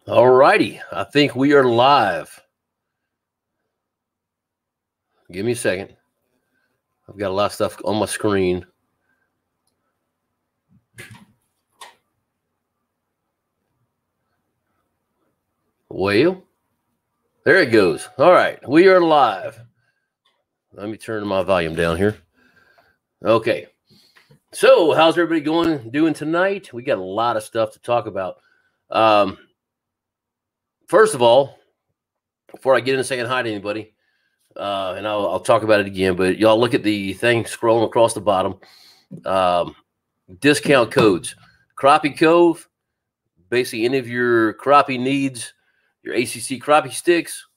All righty. I think we are live. Give me a second. I've got a lot of stuff on my screen. Well, there it goes. All right. We are live. Let me turn my volume down here. Okay. So how's everybody doing tonight? We got a lot of stuff to talk about. First of all, before I get into saying hi to anybody, and I'll talk about it again, but y'all look at the thing scrolling across the bottom. Discount codes. Crappie Cove, basically any of your crappie needs, your ACC crappie sticks,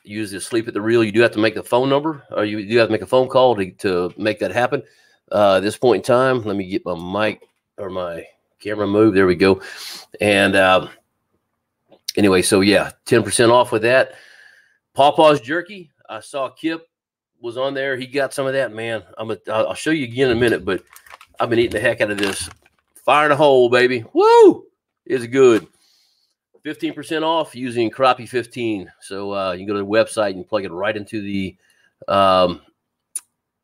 use the Sleep at the Reel. You do have to make the phone number, or you do have to make a phone call to make that happen. At this point in time, let me get my mic or my camera moved. There we go. And anyway, so yeah, 10% off with that. Pawpaw's Jerky. I saw Kip was on there. He got some of that, man. I'll show you again in a minute, but I've been eating the heck out of this. Fire in a hole, baby. Woo! It's good. 15% off using Crappie 15. So you can go to the website and plug it right into the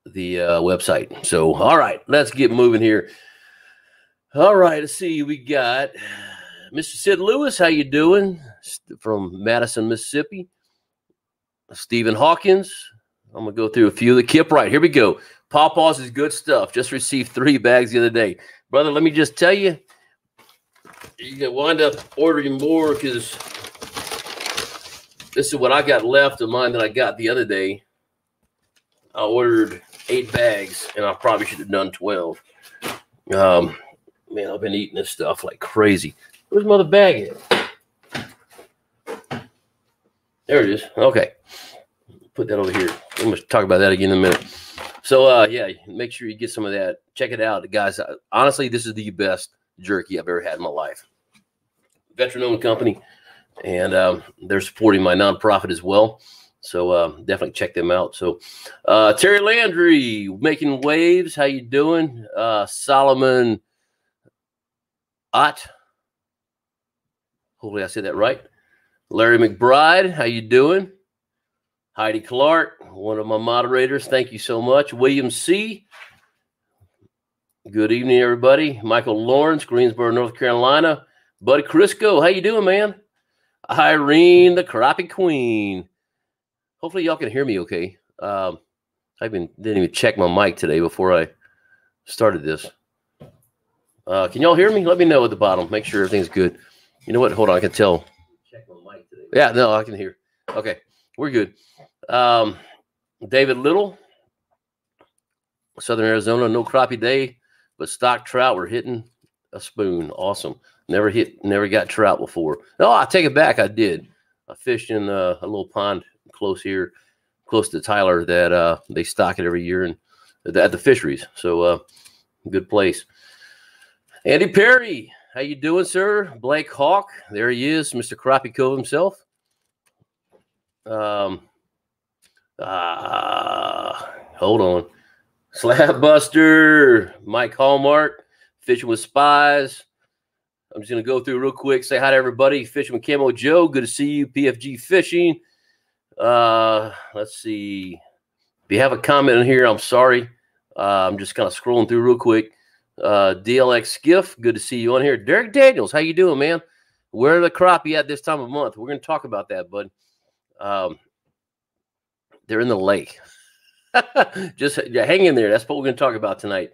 website. So, all right, let's get moving here. All right, let's see. We got Mr. Sid Lewis. How you doing? From Madison, Mississippi. Stephen Hawkins. I'm going to go through a few of the Kip right. Here we go. Pawpaws is good stuff. Just received 3 bags the other day. Brother, let me just tell you, you can wind up ordering more because this is what I got left of mine that I got the other day. I ordered 8 bags, and I probably should have done 12. Man, I've been eating this stuff like crazy. Where's my other bag at? There it is. Okay. Put that over here. I'm going to talk about that again in a minute. So, yeah, make sure you get some of that. Check it out. Guys, honestly, this is the best jerky I've ever had in my life. Veteran-owned company, and they're supporting my nonprofit as well. So definitely check them out. So Terry Landry, making waves. How you doing? Solomon Ott. Hopefully I said that right. Larry McBride, how you doing? Heidi Clark, one of my moderators. Thank you so much. William C. Good evening, everybody. Michael Lawrence, Greensboro, North Carolina. Buddy Crisco, how you doing, man? Irene, the Crappie Queen. Hopefully y'all can hear me okay. I didn't even check my mic today before I started this. Can y'all hear me? Let me know at the bottom. Make sure everything's good. You know what? Hold on. I can tell. Check my mic today. Yeah, no, I can hear. Okay, we're good. David Little, Southern Arizona, no crappie day, but stock trout were hitting a spoon. Awesome. Never got trout before. No, I take it back. I did. I fished in a little pond close to Tyler that they stock it every year and at the fisheries. So good place. Andy Perry, how you doing, sir? Blake Hawk, there he is, Mr. Crappie Cove himself. Hold on. Slab Buster, Mike Hallmark, Fishing with Spies. I'm just going to go through real quick, say hi to everybody. Fishing with Camo Joe, good to see you. PFG Fishing. Let's see. If you have a comment in here, I'm sorry. I'm just kind of scrolling through real quick. DLX Skiff, good to see you on here. Derek Daniels, how you doing, man? Where are the crappie at this time of month? We're going to talk about that, bud. They're in the lake. Just hang in there. That's what we're going to talk about tonight.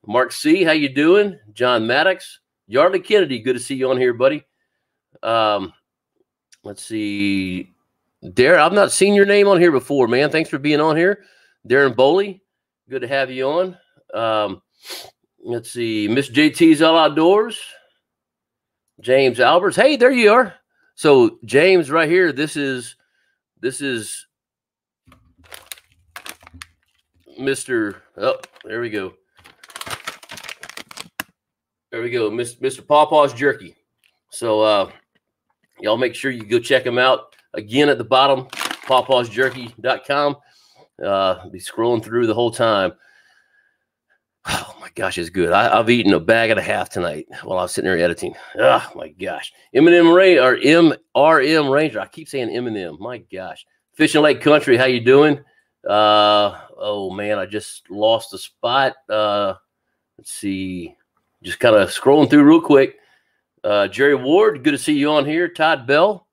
Mark C., how you doing? John Maddox. Yardley Kennedy, good to see you on here, buddy. Let's see. Darren, I've not seen your name on here before, man. Thanks for being on here. Darren Boley, good to have you on. Let's see. Miss JT's All Outdoors. James Alberts. Hey, there you are. So James right here, this is Mr. Oh, there we go. There we go. Mr. Pawpaw's Jerky. So y'all make sure you go check him out. Again, at the bottom, pawpawsjerky.com. Be scrolling through the whole time. Oh my gosh, it's good. I've eaten a bag and a half tonight while I was sitting there editing. Oh my gosh. M&M Ranger or MRM Ranger. I keep saying M&M. My gosh. Fishing Lake Country, how you doing? Oh man, I just lost the spot. Let's see. Just kind of scrolling through real quick. Jerry Ward, good to see you on here. Todd Bell.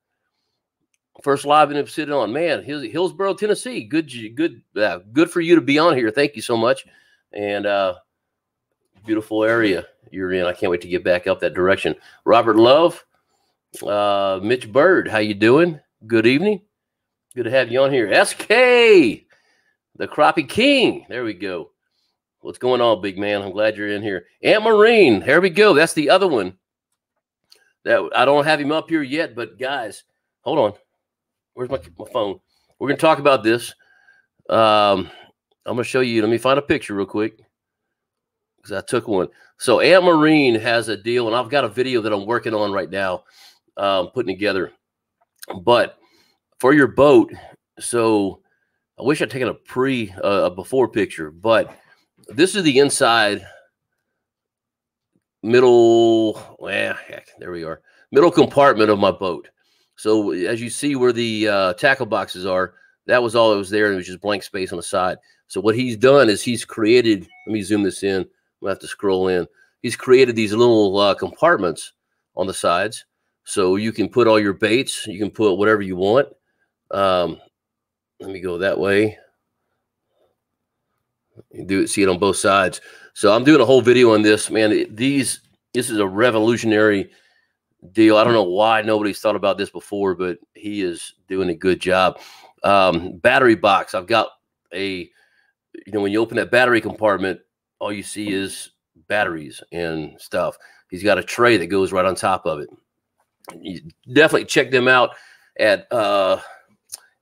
First live in sitting on. Man, Hillsboro, Tennessee. Good for you to be on here. Thank you so much. And beautiful area you're in. I can't wait to get back up that direction. Robert Love, Mitch Bird, how you doing? Good evening. Good to have you on here. SK, the Crappie King. There we go. What's going on, big man? I'm glad you're in here. Ant Marine, here we go. That's the other one. That I don't have him up here yet, but guys, hold on. Where's my phone? We're going to talk about this. I'm going to show you. Let me find a picture real quick because I took one. So Ant Marine has a deal, and I've got a video that I'm working on right now, putting together. But for your boat, so I wish I'd taken a before picture, but this is the inside middle. Well, heck, there we are. Middle compartment of my boat. So as you see where the tackle boxes are, that was all that was there. And it was just blank space on the side. So what he's done is he's created, let me zoom this in. I'm gonna have to scroll in. He's created these little compartments on the sides. So you can put all your baits. You can put whatever you want. Let me go that way. You see it on both sides. So I'm doing a whole video on this, man. This is a revolutionary deal. I don't know why nobody's thought about this before, but he is doing a good job. Battery box. I've got when you open that battery compartment, all you see is batteries and stuff. He's got a tray that goes right on top of it. You definitely check them out at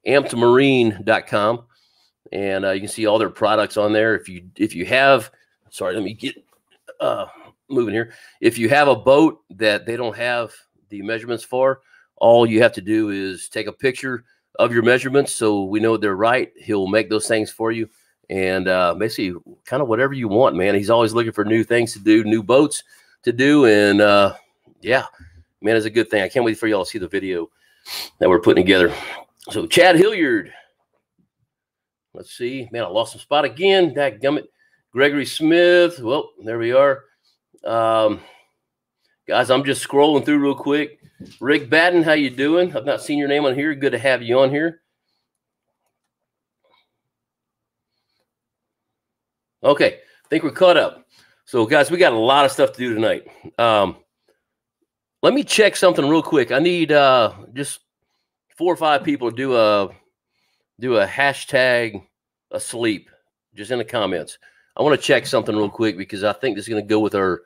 ampedmarine.com. And you can see all their products on there. If you have, sorry, let me get moving here. If you have a boat that they don't have the measurements for, all you have to do is take a picture of your measurements so we know they're right. He'll make those things for you. And basically kind of whatever you want, man. He's always looking for new things to do, new boats to do. And yeah, man, it's a good thing. I can't wait for y'all to see the video that we're putting together. So Chad Hilliard. Let's see. Man, I lost some spot again. Dadgummit. Gregory Smith. Well, there we are. Guys, I'm just scrolling through real quick. Rick Batten, how you doing? I've not seen your name on here. Good to have you on here. Okay. I think we're caught up. So, guys, we got a lot of stuff to do tonight. Let me check something real quick. I need just 4 or 5 people to do a hashtag asleep just in the comments. I want to check something real quick because I think this is going to go with our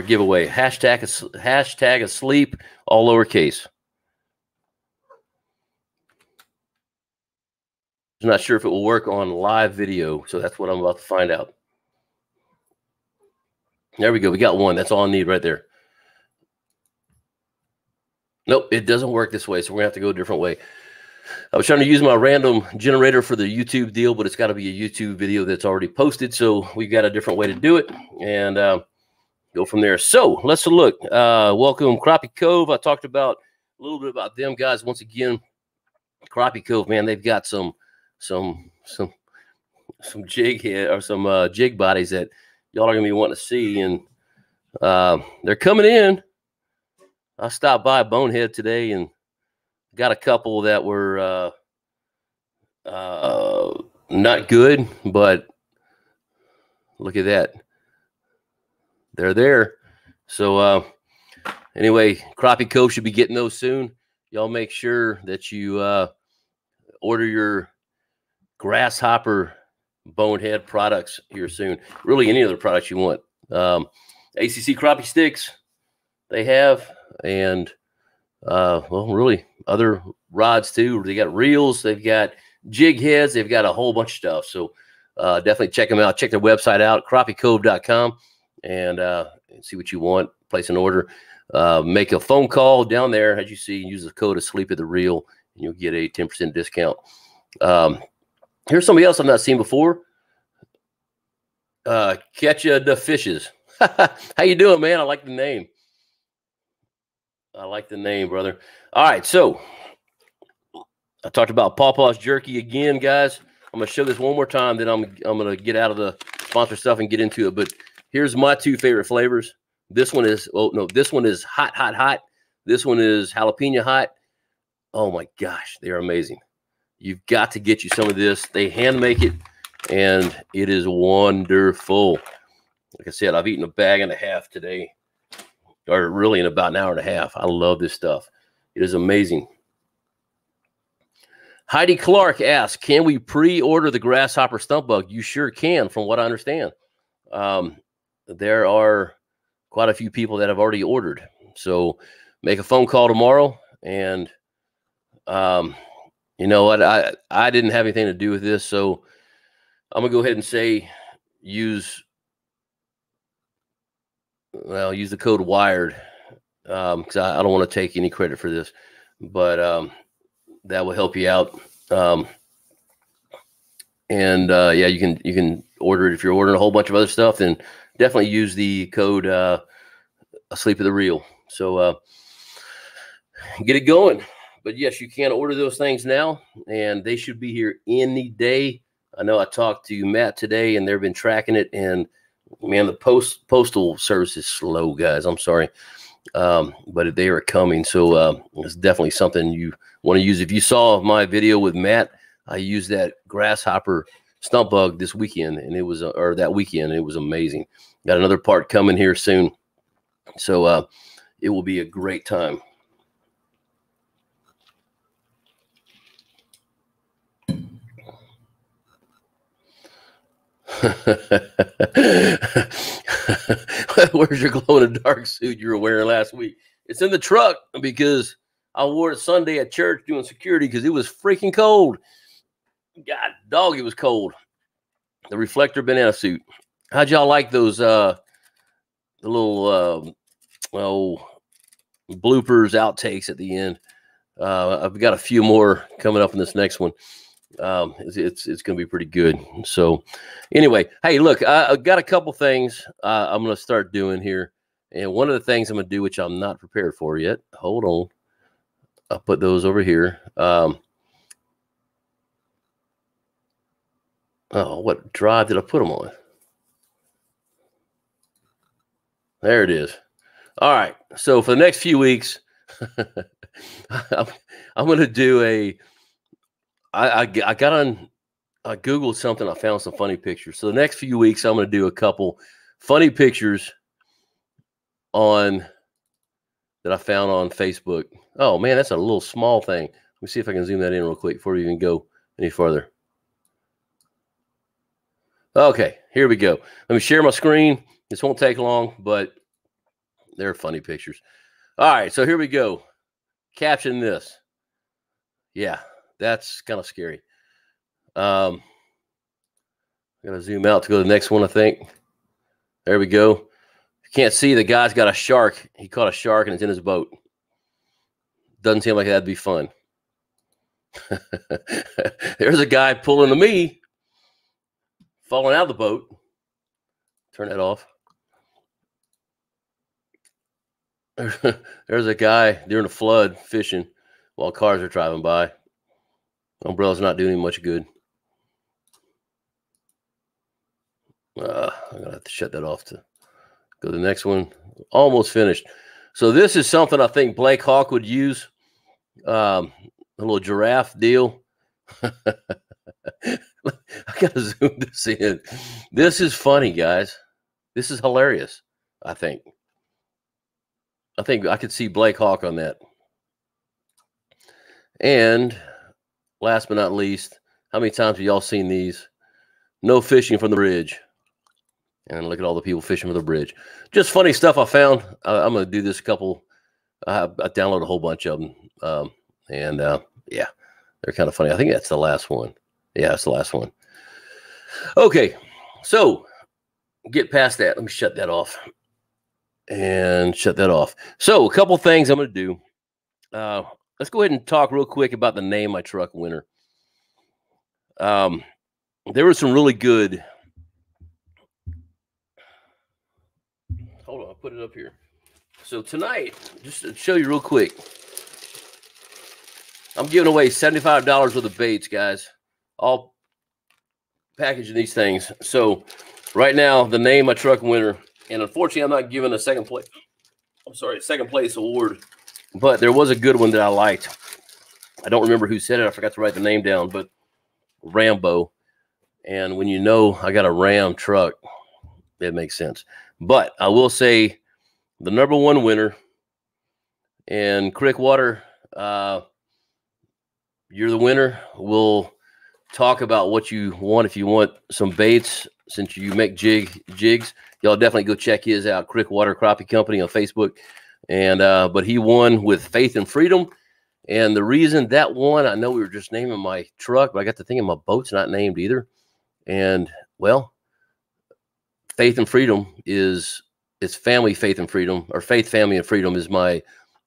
giveaway. Hashtag asleep, all lowercase. I'm not sure if it will work on live video, so that's what I'm about to find out. There we go. We got one. That's all I need right there. Nope, it doesn't work this way, so we're going to have to go a different way. I was trying to use my random generator for the YouTube deal, but it's got to be a YouTube video that's already posted, so we've got a different way to do it, and go from there. So let's look. Welcome, Crappie Cove. I talked about a little bit about them, guys. Once again, Crappie Cove, man, they've got some jig head or some jig bodies that y'all are going to be wanting to see, and they're coming in. I stopped by Bonehead today and got a couple that were not good, but look at that. They're there. So anyway, Crappie Cove should be getting those soon. Y'all make sure that you order your Grasshopper Bonehead products here soon. Really any other products you want. ACC crappie sticks they have, and well, really other rods too. They got reels, they've got jig heads, they've got a whole bunch of stuff. So definitely check them out. Check their website out, crappiecove.com, and see what you want. Place an order. Make a phone call down there, as you see. Use the code asleep at the reel, and you'll get a 10% discount. Here's somebody else I've not seen before. Catch the fishes. How you doing, man? I like the name. I like the name, brother. All right, so I talked about Pawpaw's jerky again, guys. I'm gonna show this one more time, then I'm gonna get out of the sponsor stuff and get into it. But here's my two favorite flavors. This one is this one is hot, hot, hot. This one is jalapeno hot. Oh my gosh, they're amazing. You've got to get you some of this. They hand make it, and it is wonderful. Like I said, I've eaten a bag and a half today, or really in about an hour and a half. I love this stuff. It is amazing. Heidi Clark asks, can we pre-order the Grasshopper Stump Bug? You sure can, from what I understand. There are quite a few people that have already ordered. So make a phone call tomorrow. And you know what? I didn't have anything to do with this. So I'm going to go ahead and say use the code WIRED, because I don't want to take any credit for this. But that will help you out. Yeah, you can order it. If you're ordering a whole bunch of other stuff, then definitely use the code Asleep at the Reel. So get it going. But yes, you can order those things now, and they should be here any day. I know I talked to Matt today, and they've been tracking it, and man, the postal service is slow, guys. I'm sorry. But they are coming. So it's definitely something you want to use. If you saw my video with Matt, I used that Grasshopper Stump Bug this weekend, and it was that weekend. It was amazing. Got another part coming here soon. So it will be a great time. Where's your glow in the dark suit you were wearing last week? It's in the truck because I wore it Sunday at church doing security because it was freaking cold. God dog, it was cold. The reflector banana suit. How'd y'all like those the little bloopers, outtakes at the end? I've got a few more coming up in this next one. It's going to be pretty good. So anyway, hey, look, I got a couple things I'm going to start doing here. And one of the things I'm going to do, which I'm not prepared for yet. Hold on. I'll put those over here. Oh, what drive did I put them on? There it is. All right. So for the next few weeks, I'm going to do I Googled something. I found some funny pictures. So the next few weeks, I'm going to do a couple funny pictures that I found on Facebook. Oh man, that's a little small thing. Let me see if I can zoom that in real quick before we even go any further. Okay, here we go. Let me share my screen. This won't take long, but they're funny pictures. All right, so here we go. Caption this. Yeah, that's kind of scary. I'm gonna zoom out to go to the next one, I think. There we go. You can't see, the guy's got a shark. He caught a shark and it's in his boat. Doesn't seem like that'd be fun. There's a guy pulling to me, falling out of the boat. Turn that off. There's a guy during a flood fishing while cars are driving by. Umbrella's not doing him much good. I'm gonna have to shut that off to go to the next one. Almost finished. So this is something I think Blake Hawk would use. A little giraffe deal. I gotta zoom this in. This is funny, guys. This is hilarious. I think I could see Blake Hawk on that. And last but not least, how many times have y'all seen these? No fishing from the bridge. And look at all the people fishing from the bridge. Just funny stuff I found. I'm going to do this couple. I downloaded a whole bunch of them. Yeah, they're kind of funny. I think that's the last one. Yeah, that's the last one. Okay, so get past that. Let me shut that off. And shut that off. So a couple things I'm going to do. Let's go ahead and talk real quick about the Name My Truck winner. there were some really good. Hold on, I'll put it up here. So tonight, just to show you real quick, I'm giving away $75 worth of baits, guys. All packaging these things. So right now, the name my truck winner, and unfortunately, I'm not giving a second place. I'm sorry, a second place award, but there was a good one that I liked. I don't remember who said it. I forgot to write the name down, but Rambo. And when you know I got a Ram truck, it makes sense. But I will say the #1 winner in Crick Water, you're the winner. We'll talk about what you want. If you want some baits, since you make jigs, y'all definitely go check his out, Crick Water Crappie Company on Facebook. And but he won with Faith and Freedom. And the reason that won, I know we were just naming my truck, but I got to thinking my boat's not named either. And well, Faith and Freedom it's family, faith and freedom, or faith, family, and freedom is my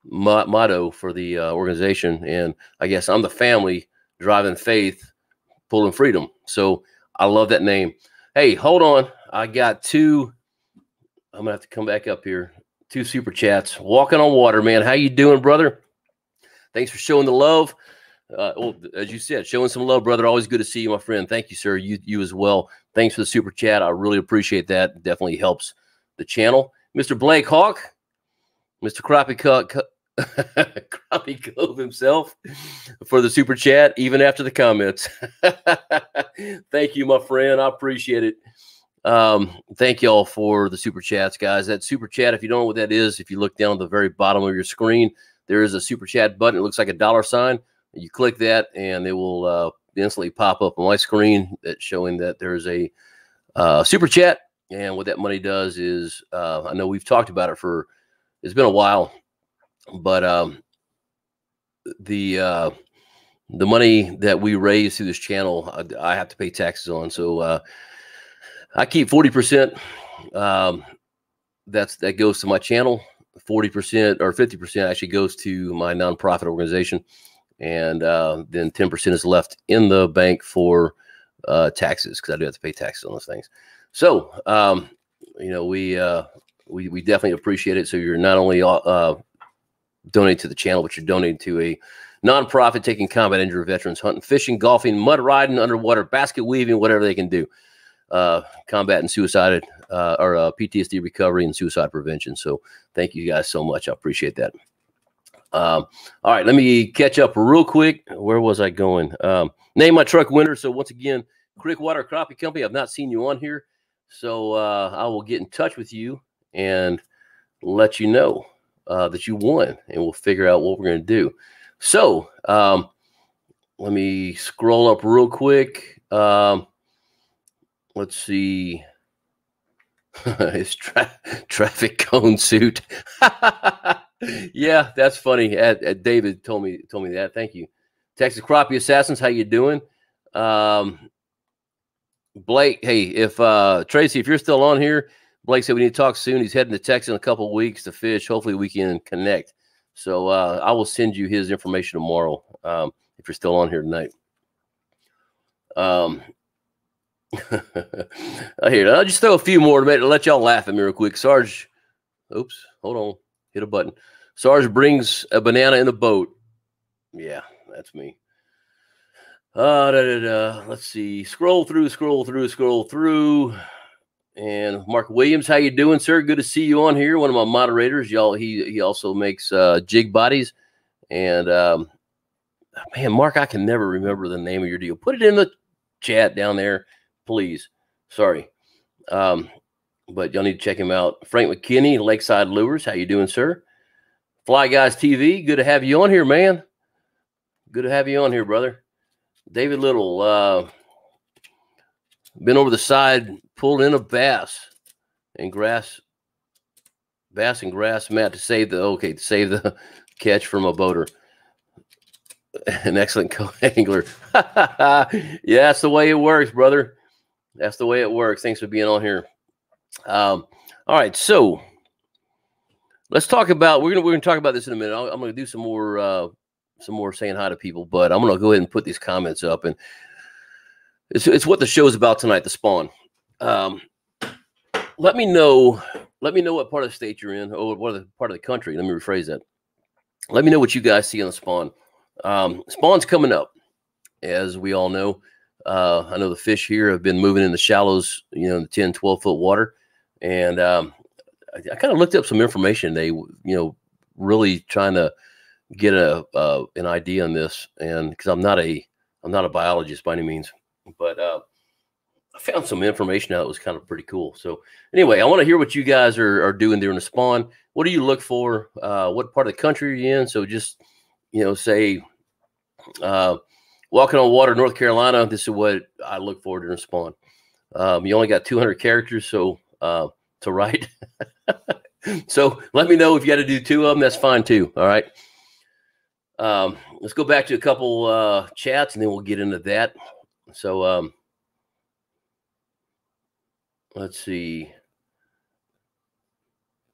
motto for the organization. And I guess I'm the family driving faith, pulling freedom. So I love that name. Hey, hold on. I got two. I'm going to have to come back up here. 2 super chats. Walking on water, man. How you doing, brother? Thanks for showing the love. Well, as you said, showing some love, brother. Always good to see you, my friend. Thank you, sir. You as well. Thanks for the super chat. I really appreciate that. It definitely helps the channel. Mr. Blake Hawk, Mr. Crappie Cove himself for the super chat, even after the comments. Thank you, my friend. I appreciate it. Thank y'all for the super chats, guys. That super chat, if you don't know what that is, if you look down at the very bottom of your screen, there is a super chat button. It looks like a $sign. You click that, and it will instantly pop up on my screen that's showing that there's a super chat. And what that money does is, I know we've talked about it it's been a while, but the money that we raise through this channel, I have to pay taxes on. So I keep 40%. That goes to my channel. 40% or 50% actually goes to my nonprofit organization, and then 10% is left in the bank for taxes, because I do have to pay taxes on those things. So you know, we definitely appreciate it. So you're not only donating to the channel, but you're donating to a nonprofit taking combat injured veterans hunting, fishing, golfing, mud riding, underwater, basket weaving, whatever they can do. Combat and suicide or PTSD recovery and suicide prevention. So thank you guys so much. I appreciate that. All right, let me catch up real quick. Where was I going? Name my truck winner. So once again, Crick Water Crappie Company. I've not seen you on here, so I will get in touch with you and let you know that you won, and we'll figure out what we're going to do. So let me scroll up real quick. Let's see. His traffic cone suit. Yeah, that's funny. David told me that. Thank you. Texas Crappie Assassins, how you doing? Blake, hey, if Tracy, if you're still on here, Blake said we need to talk soon. He's heading to Texas in a couple of weeks to fish. Hopefully we can connect. So I will send you his information tomorrow if you're still on here tonight. Here, I'll just throw a few more to let y'all laugh at me real quick. Sarge, oops, hold on, hit a button. Sarge brings a banana in the boat. Yeah, that's me. Let's see. Scroll through. And Mark Williams, how you doing, sir? Good to see you on here. One of my moderators, y'all. He also makes jig bodies. And man, Mark, I can never remember the name of your deal. Put it in the chat down there, please. Sorry. But y'all need to check him out. Frank McKinney, Lakeside Lures. How you doing, sir? Fly Guys TV. Good to have you on here, man. Good to have you on here, brother. David Little, been over the side, pulled in a bass and grass mat to save the catch from a boater. An excellent co-angler. Yeah, that's the way it works, brother. That's the way it works. Thanks for being on here. All right, so let's talk about. We're gonna talk about this in a minute. I'm gonna do some more saying hi to people, but I'm gonna go ahead and put these comments up. And it's what the show is about tonight, the spawn. Let me know what part of the state you're in, or what part of the country. Let me rephrase that. Let me know what you guys see on the spawn. Spawn's coming up, as we all know. I know the fish here have been moving in the shallows, you know, the 10, 12-foot water. And I kind of looked up some information. They, you know, really trying to get an idea on this. And because I'm not a biologist by any means, but I found some information out that was kind of pretty cool. So anyway, I want to hear what you guys are doing during the spawn. What do you look for? What part of the country are you in? So just, you know, say, walking on water, North Carolina, this is what I look for during spawn. You only got 200 characters, so to write. So let me know if you got to do 2 of them. That's fine too. All right. Let's go back to a couple chats, and then we'll get into that. So let's see.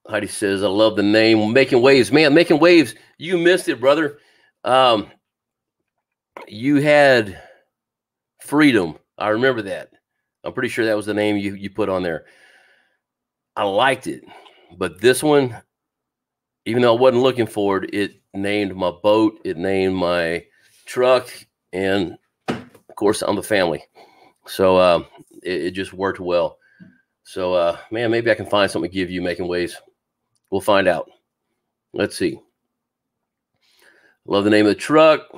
Heidi says, I love the name. Making Waves. Man, Making Waves, you missed it, brother. You had Freedom. I remember that. I'm pretty sure that was the name you put on there. I liked it. But this one, even though I wasn't looking for it, it named my boat, it named my truck, and of course, I'm the family. So it just worked well. So, man, maybe I can find something to give you, Making Waves. We'll find out. Let's see. Love the name of the truck.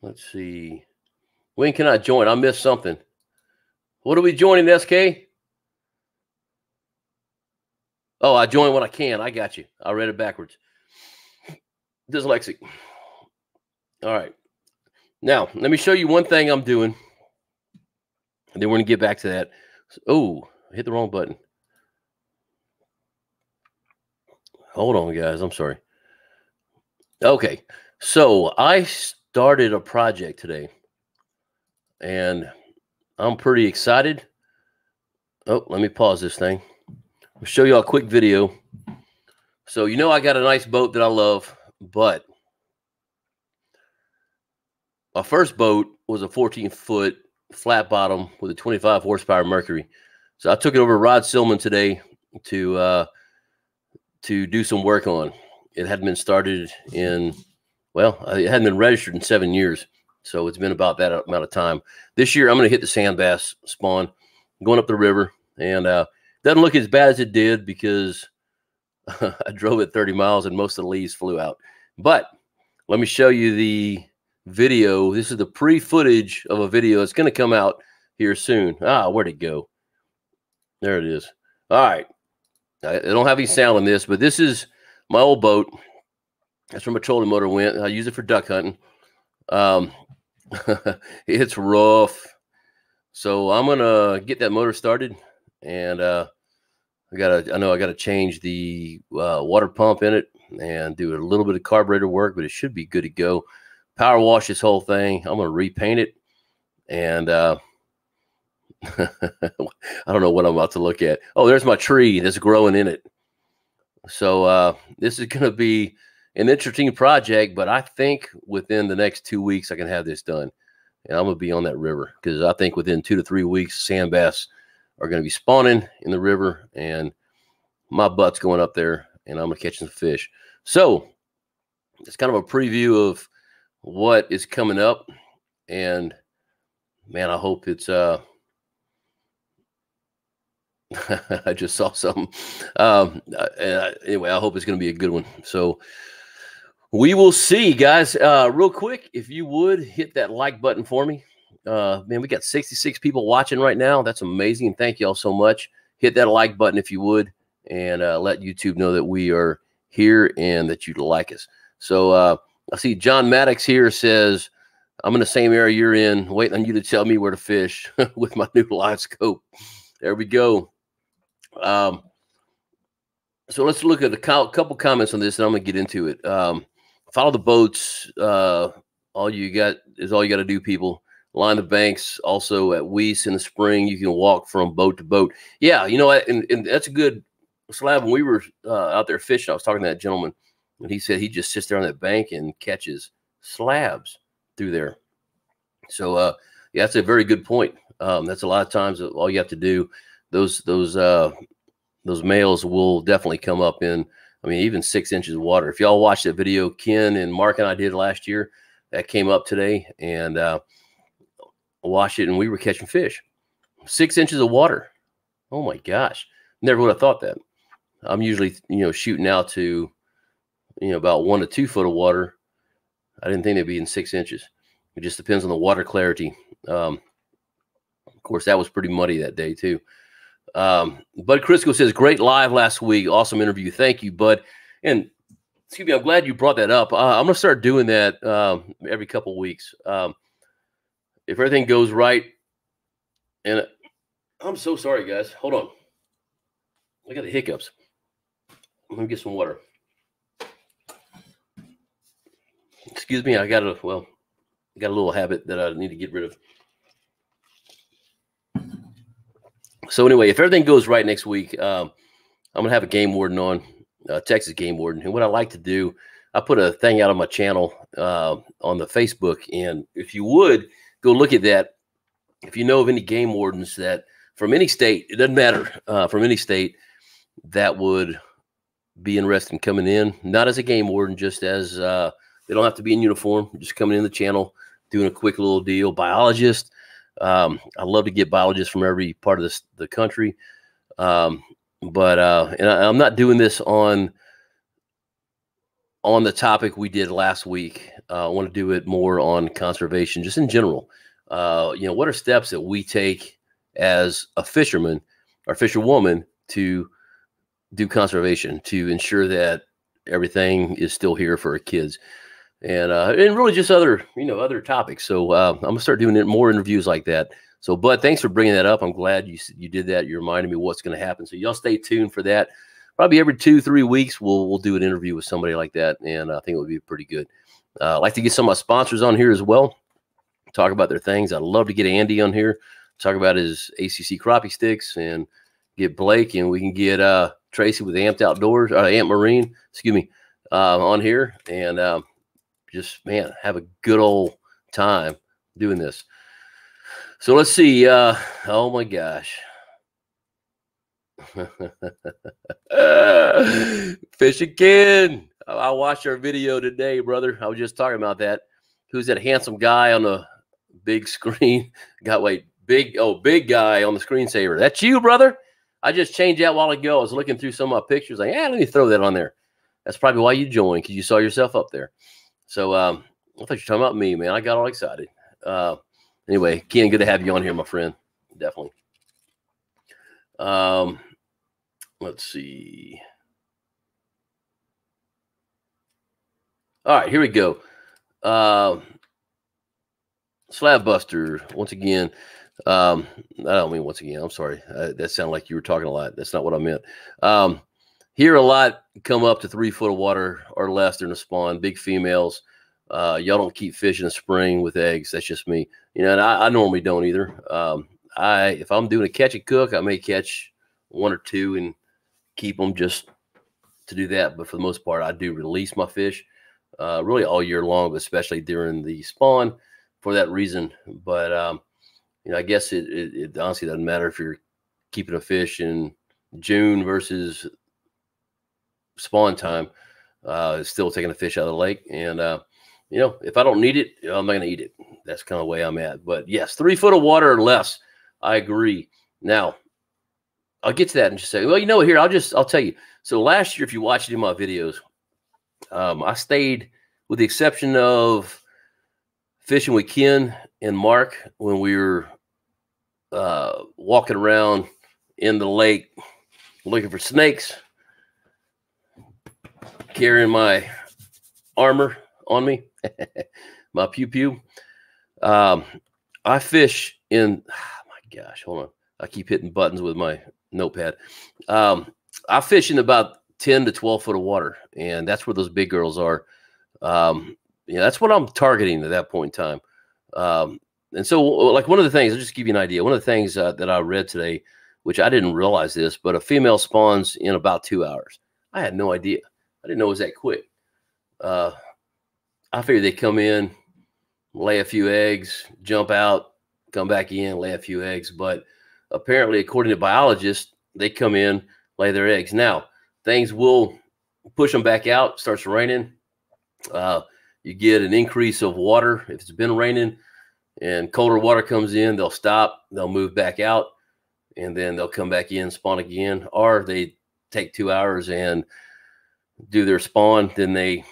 Let's see. When can I join? I missed something. What are we joining, SK? Oh, I join when I can. I got you. I read it backwards. Dyslexic. All right. Now, let me show you one thing I'm doing. And then we're going to get back to that. Oh, I hit the wrong button. Hold on, guys. I'm sorry. Okay. So I started a project today, and I'm pretty excited. Oh, let me pause this thing. I'll show you a quick video. So, you know, I got a nice boat that I love, but my first boat was a 14-foot flat bottom with a 25 horsepower Mercury. So I took it over to Rod Silman today to do some work on. It hadn't been started in, well, it hadn't been registered in 7 years. So it's been about that amount of time. This year, I'm going to hit the sand bass spawn, going up the river. And doesn't look as bad as it did because I drove it 30 miles and most of the leaves flew out. But let me show you the video. This is the pre-footage of a video. It's going to come out here soon. Ah, where'd it go? There it is. All right. I don't have any sound on this, but this is my old boat. That's where my trolling motor went. I use it for duck hunting. It's rough. So I'm going to get that motor started, and I know I got to change the water pump in it and do a little bit of carburetor work, but it should be good to go. Power wash this whole thing. I'm going to repaint it, and I don't know what I'm about to look at. Oh, there's my tree that's growing in it. So this is going to be an interesting project, but I think within the next 2 weeks I can have this done. And I'm going to be on that river because I think within 2 to 3 weeks, sand bass are going to be spawning in the river, and my butt's going up there, and I'm going to catch some fish. So it's kind of a preview of what is coming up, and man, I hope it's I just saw something. Anyway, I hope it's going to be a good one. So we will see, guys. Real quick, if you would hit that like button for me. Man, we got 66 people watching right now. That's amazing. Thank you all so much. Hit that like button if you would, and let YouTube know that we are here and that you'd like us. So I see John Maddox here says, I'm in the same area you're in, waiting on you to tell me where to fish with my new live scope. There we go. So let's look at a couple comments on this, and I'm going to get into it. Follow the boats. All you got to do, people. Line the banks. Also at Weiss in the spring, you can walk from boat to boat. Yeah, you know what? And that's a good slab. When we were out there fishing, I was talking to that gentleman, and he said he just sits there on that bank and catches slabs. through there. So yeah, that's a very good point. That's a lot of times all you have to do. Those males will definitely come up in, I mean, even 6 inches of water. If y'all watched that video Ken and Mark and I did last year, that came up today, and watched it, and we were catching fish. 6 inches of water. Oh my gosh. Never would have thought that. I'm usually, shooting out to, about 1 to 2 foot of water. I didn't think they'd be in 6 inches. It just depends on the water clarity. Of course, that was pretty muddy that day too. Bud Crisco says, great live last week. Awesome interview. Thank you, Bud. And excuse me, I'm glad you brought that up. I'm going to start doing that every couple of weeks. If everything goes right. And I'm so sorry, guys. Hold on. I got the hiccups. Let me get some water. Excuse me. I got a little habit that I need to get rid of. So anyway, if everything goes right next week, I'm going to have a game warden on, Texas game warden. And what I like to do, I put a thing out on my channel on the Facebook. And if you would go look at that, if you know of any game wardens that from any state, it doesn't matter, from any state that would be interested in coming in, not as a game warden, just as they don't have to be in uniform, just coming in the channel, doing a quick little deal. Biologist. I love to get biologists from every part of the country. And I'm not doing this on the topic we did last week. I want to do it more on conservation, just in general. What are steps that we take as a fisherman or fisherwoman to do conservation, to ensure that everything is still here for our kids, and really just other topics. So I'm gonna start doing more interviews like that. So, Bud, thanks for bringing that up. I'm glad you did that. You reminded me what's going to happen. So y'all stay tuned for that. Probably every 2-3 weeks we'll do an interview with somebody like that, and I think it would be pretty good. I'd like to get some of my sponsors on here as well, talk about their things. I'd love to get Andy on here, talk about his ACC crappie sticks, and get Blake, and we can get Tracy with Amped Outdoors, Amp Marine, on here, and just, man, have a good old time doing this. So let's see. Oh my gosh. Fishing Ken. I watched our video today, brother. I was just talking about that. Who's that handsome guy on the big screen? Big guy on the screensaver. That's you, brother. I just changed that a while ago. I was looking through some of my pictures, like, let me throw that on there. That's probably why you joined, because you saw yourself up there. So I thought you were talking about me, man. I got all excited. Anyway, Ken, good to have you on here, my friend. Definitely. Let's see. All right, here we go. Slab Buster, once again. I don't mean once again. I'm sorry. That sounded like you were talking a lot. That's not what I meant. Hear a lot come up to 3 foot of water or less during the spawn. Big females. Y'all don't keep fish in the spring with eggs. That's just me. And I normally don't either. If I'm doing a catch and cook, I may catch 1 or 2 and keep them just to do that. But for the most part, I do release my fish really all year long, but especially during the spawn for that reason. But I guess it honestly doesn't matter if you're keeping a fish in June versus spawn time. It's still taking a fish out of the lake. And, if I don't need it, I'm not going to eat it. That's kind of the way I'm at. But yes, 3 foot of water or less. I agree. Now, I'll get to that and just say, well, here, I'll tell you. So last year, if you watched any of my videos, I stayed, with the exception of fishing with Ken and Mark when we were walking around in the lake looking for snakes, carrying my armor on me, my pew-pew. I fish in, oh my gosh, hold on. I keep hitting buttons with my notepad. I fish in about 10 to 12 foot of water, and that's where those big girls are. That's what I'm targeting at that point in time. And so, like, one of the things, I'll just give you an idea. One of the things that I read today, which I didn't realize this, but a female spawns in about 2 hours. I had no idea. I didn't know it was that quick. I figured they come in lay a few eggs, jump out, come back in, lay a few eggs. But apparently, according to biologists, they come in, lay their eggs. Now, things will push them back out. Starts raining. You get an increase of water. If it's been raining and colder water comes in, they'll stop. They'll move back out, and then they'll come back in, spawn again. Or they take 2 hours and do their spawn. Then they,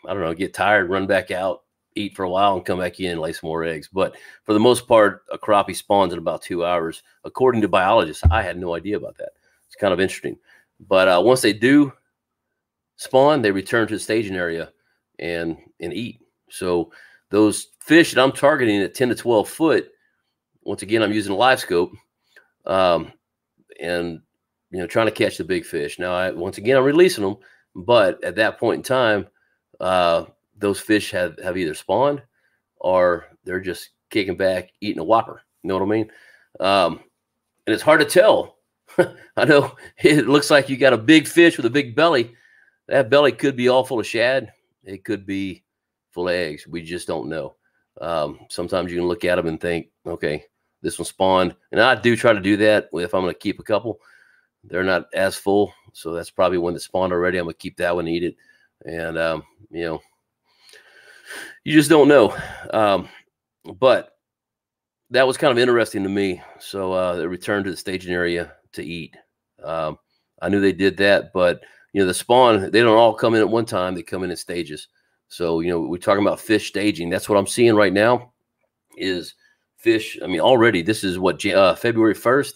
I don't know, get tired, run back out, eat for a while, and come back in, lay some more eggs. But for the most part, a crappie spawns in about 2 hours. According to biologists, I had no idea about that. It's kind of interesting. But once they do spawn, they return to the staging area and eat. So those fish that I'm targeting at 10 to 12 foot, once again, I'm using a live scope, and trying to catch the big fish. Now, once again, I'm releasing them, but at that point in time, those fish have either spawned or they're just kicking back, eating a whopper. You know what I mean? And it's hard to tell. I know it looks like you got a big fish with a big belly. That belly could be all full of shad. It could be full of eggs. We just don't know. Sometimes you can look at them and think, okay, this one spawned. And I do try to do that if I'm going to keep a couple. They're not as full, so that's probably one that spawned already. I'm going to keep that one and eat it. And, you just don't know. But that was kind of interesting to me. So they returned to the staging area to eat. I knew they did that, but the spawn, they don't all come in at one time. They come in stages. So, we're talking about fish staging. That's what I'm seeing right now is fish. I mean, already this is what, February 1st.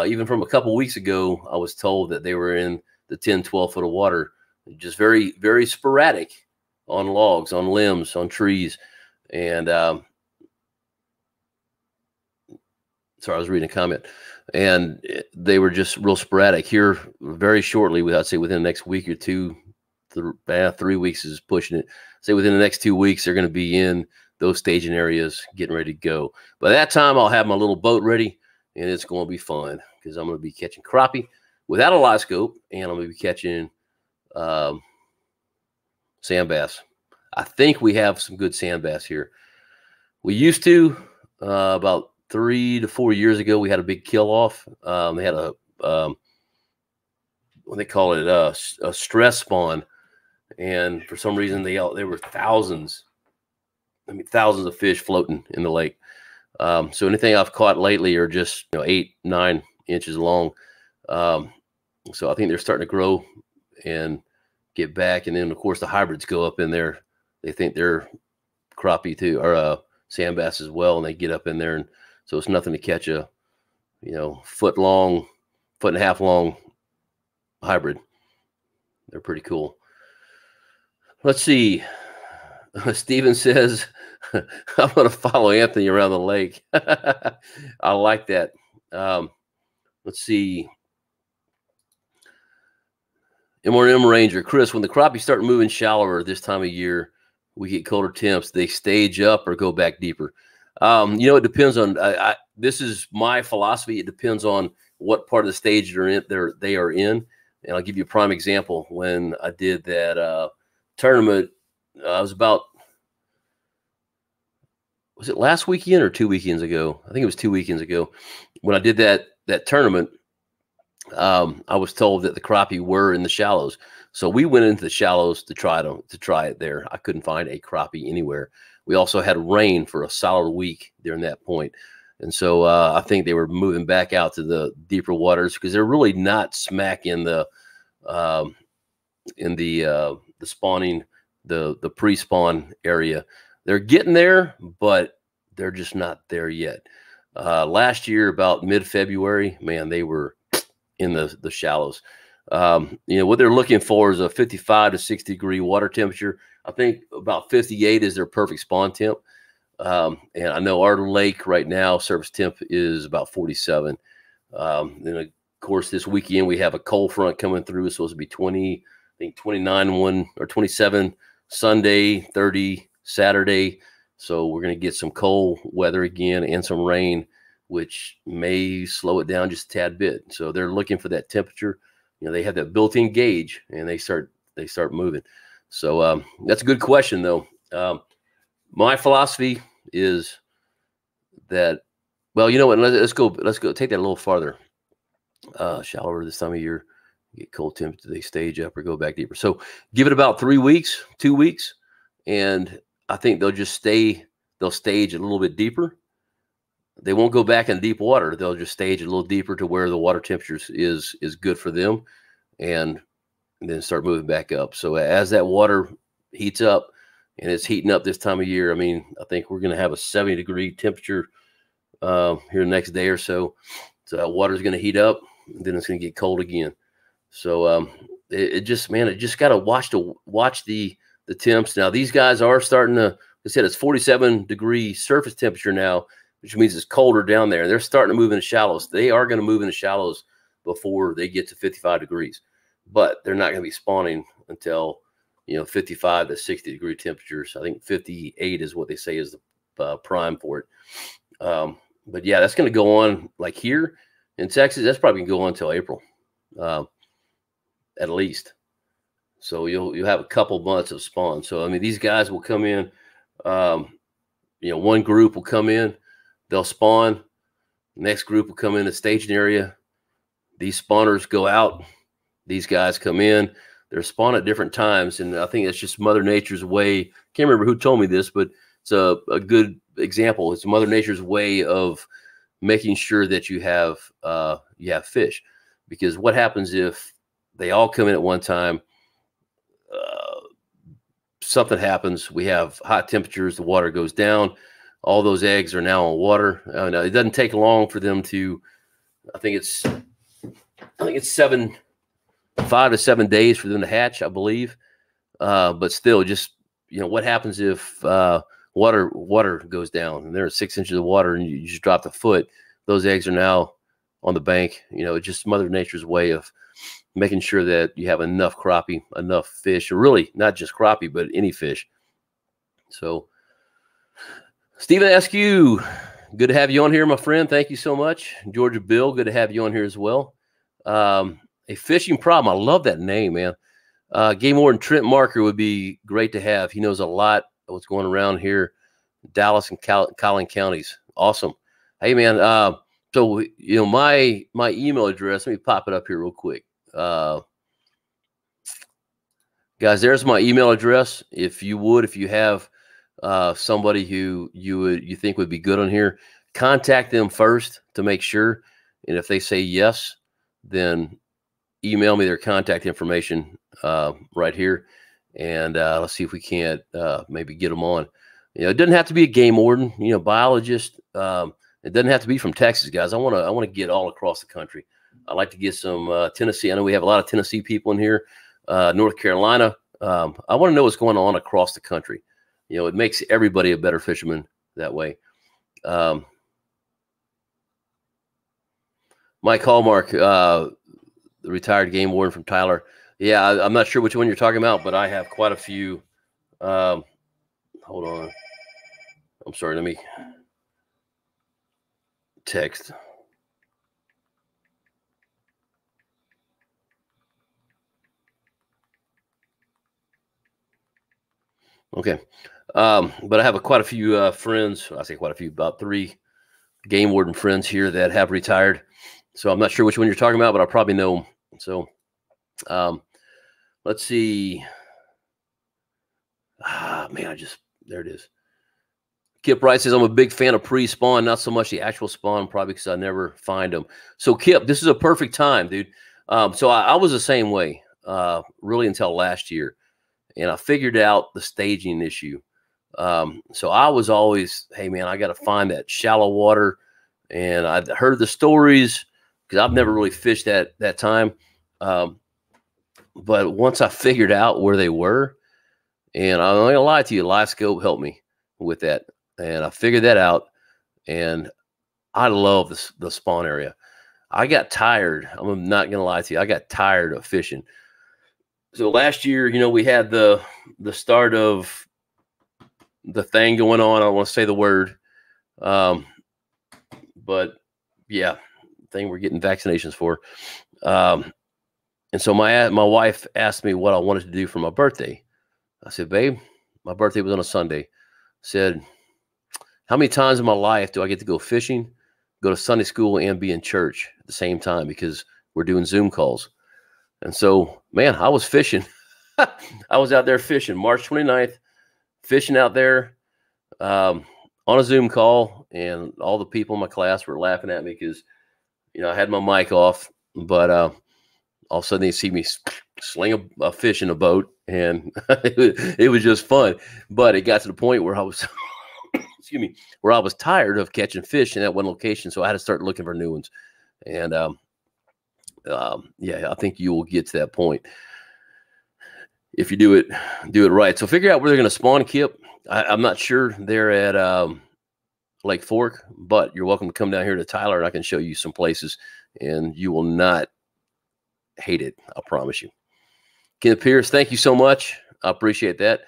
Even from a couple weeks ago, I was told that they were in the 10, 12 foot of water, just very, very sporadic on logs, on limbs, on trees. And sorry, I was reading a comment. And they were just real sporadic here very shortly. I'd say within the next week or two, 3 weeks is pushing it. Say within the next 2 weeks, they're going to be in those staging areas, getting ready to go. By that time, I'll have my little boat ready, and it's going to be fun because I'm going to be catching crappie without a live scope, and I'm going to be catching sand bass. I think we have some good sand bass here. We used to, about 3 to 4 years ago, we had a big kill off. They had a what they call it, a stress spawn, and for some reason there were thousands. I mean, thousands of fish floating in the lake. So anything I've caught lately are just 8, 9 inches long. So I think they're starting to grow and get back, and then of course the hybrids go up in there. They think they're crappie too, or sand bass as well, and they get up in there, and so it's nothing to catch a foot and a half long hybrid. They're pretty cool. Let's see. Steven says, I'm going to follow Anthony around the lake. I like that. Let's see. M&M Ranger. Chris, when the crappie start moving shallower this time of year, we get colder temps, they stage up or go back deeper. It depends on, this is my philosophy. It depends on what part of the stage they are in. And I'll give you a prime example. When I did that tournament, was it last weekend or 2 weekends ago? I think it was 2 weekends ago. When I did that tournament, I was told that the crappie were in the shallows. So we went into the shallows to try it there. I couldn't find a crappie anywhere. We also had rain for a solid week during that point. And so I think they were moving back out to the deeper waters because they're really not smack in the spawning, the pre-spawn area. They're getting there, but they're just not there yet. Last year, about mid-February, man, they were in the shallows. What they're looking for is a 55 to 60 degree water temperature. I think about 58 is their perfect spawn temp. And I know our lake right now, surface temp is about 47. Then of course, this weekend we have a cold front coming through. It's supposed to be 20, I think 29 or 27 Sunday, 30 Saturday. So we're going to get some cold weather again and some rain, which may slow it down just a tad bit. So they're looking for that temperature. They have that built-in gauge, and they start moving. So that's a good question, though. My philosophy is that, well, you know what? Let's go take that a little farther. Shallower this time of year, get cold temps, they stage up or go back deeper. So give it about 3 weeks, 2 weeks, and I think they'll stage a little bit deeper. They won't go back in deep water. They'll just stage a little deeper to where the water temperature is good for them, and then start moving back up. So as that water heats up, and it's heating up this time of year, I mean, I think we're going to have a 70-degree temperature here the next day or so. So that water is going to heat up, and then it's going to get cold again. So it just got to watch the temps. Now these guys are starting to. I said it's 47-degree surface temperature now, which means it's colder down there. They're starting to move into shallows. They are going to move into shallows before they get to 55 degrees, but they're not going to be spawning until 55 to 60-degree temperatures. I think 58 is what they say is the prime for it. But yeah, that's going to go on like here in Texas. That's probably going to go on until April, at least. So you'll have a couple months of spawn. So I mean, these guys will come in. One group will come in, they'll spawn. Next group will come in the staging area. These spawners go out. These guys come in. They're spawned at different times, and I think it's just Mother Nature's way. Can't remember who told me this, but it's a good example. It's Mother Nature's way of making sure that you have fish. Because what happens if they all come in at one time? Something happens. We have hot temperatures. The water goes down. All those eggs are now on water. It doesn't take long for them to. I think it's 5 to 7 days for them to hatch, I believe. But still, just what happens if water goes down and there's 6 inches of water and you just dropped a foot? Those eggs are now on the bank. It's just Mother Nature's way of making sure that you have enough crappie, enough fish, or really not just crappie, but any fish. So, Stephen Askew, good to have you on here, my friend. Thank you so much. Georgia Bill, good to have you on here as well. A fishing problem. I love that name, man. Game warden Trent Marker would be great to have. He knows a lot of what's going around here, Dallas and Collin counties. Awesome. Hey, man. So my email address. Let me pop it up here real quick. Guys, there's my email address. If you have somebody who you think would be good on here, contact them first to make sure. And if they say yes, then email me their contact information right here, and let's see if we can't maybe get them on. It doesn't have to be a game warden, biologist. It doesn't have to be from Texas, guys. I want to get all across the country. I like to get some Tennessee. I know we have a lot of Tennessee people in here, North Carolina. I want to know what's going on across the country. It makes everybody a better fisherman that way. Mike Hallmark, the retired game warden from Tyler. Yeah, I'm not sure which one you're talking about, but I have quite a few. Hold on. I'm sorry. Let me text. Okay. But I have quite a few friends. I say quite a few, about 3 game warden friends here that have retired. So I'm not sure which one you're talking about, but I probably know them. So let's see. Man, there it is. Kip Wright says, I'm a big fan of pre-spawn, not so much the actual spawn, probably because I never find them. So Kip, this is a perfect time, dude. So I was the same way, really until last year. And I figured out the staging issue. So I was always, hey man, I got to find that shallow water. And I'd heard the stories because I've never really fished that time. But once I figured out where they were, and I'm not gonna lie to you, Live Scope helped me with that. And I figured that out, and I love the spawn area. I got tired. I'm not gonna lie to you. I got tired of fishing. So last year, we had the start of the thing going on. I don't want to say the word, but yeah, thing we're getting vaccinations for. And so my wife asked me what I wanted to do for my birthday. I said, babe, my birthday was on a Sunday. said, how many times in my life do I get to go fishing, go to Sunday school, and be in church at the same time because we're doing Zoom calls? And so, man, I was fishing. I was out there fishing March 29th, fishing out there on a Zoom call, and all the people in my class were laughing at me because, you know, I had my mic off, but all of a sudden they see me sling a fish in a boat, and it was just fun. But it got to the point where I was, excuse me, where I was tired of catching fish in that one location, so I had to start looking for new ones. And yeah, I think you will get to that point if you do it right. So figure out where they're going to spawn, Kip. I'm not sure they're at Lake Fork, but you're welcome to come down here to Tyler, and I can show you some places, and you will not hate it. I promise you. Kenneth Pierce, thank you so much. I appreciate that.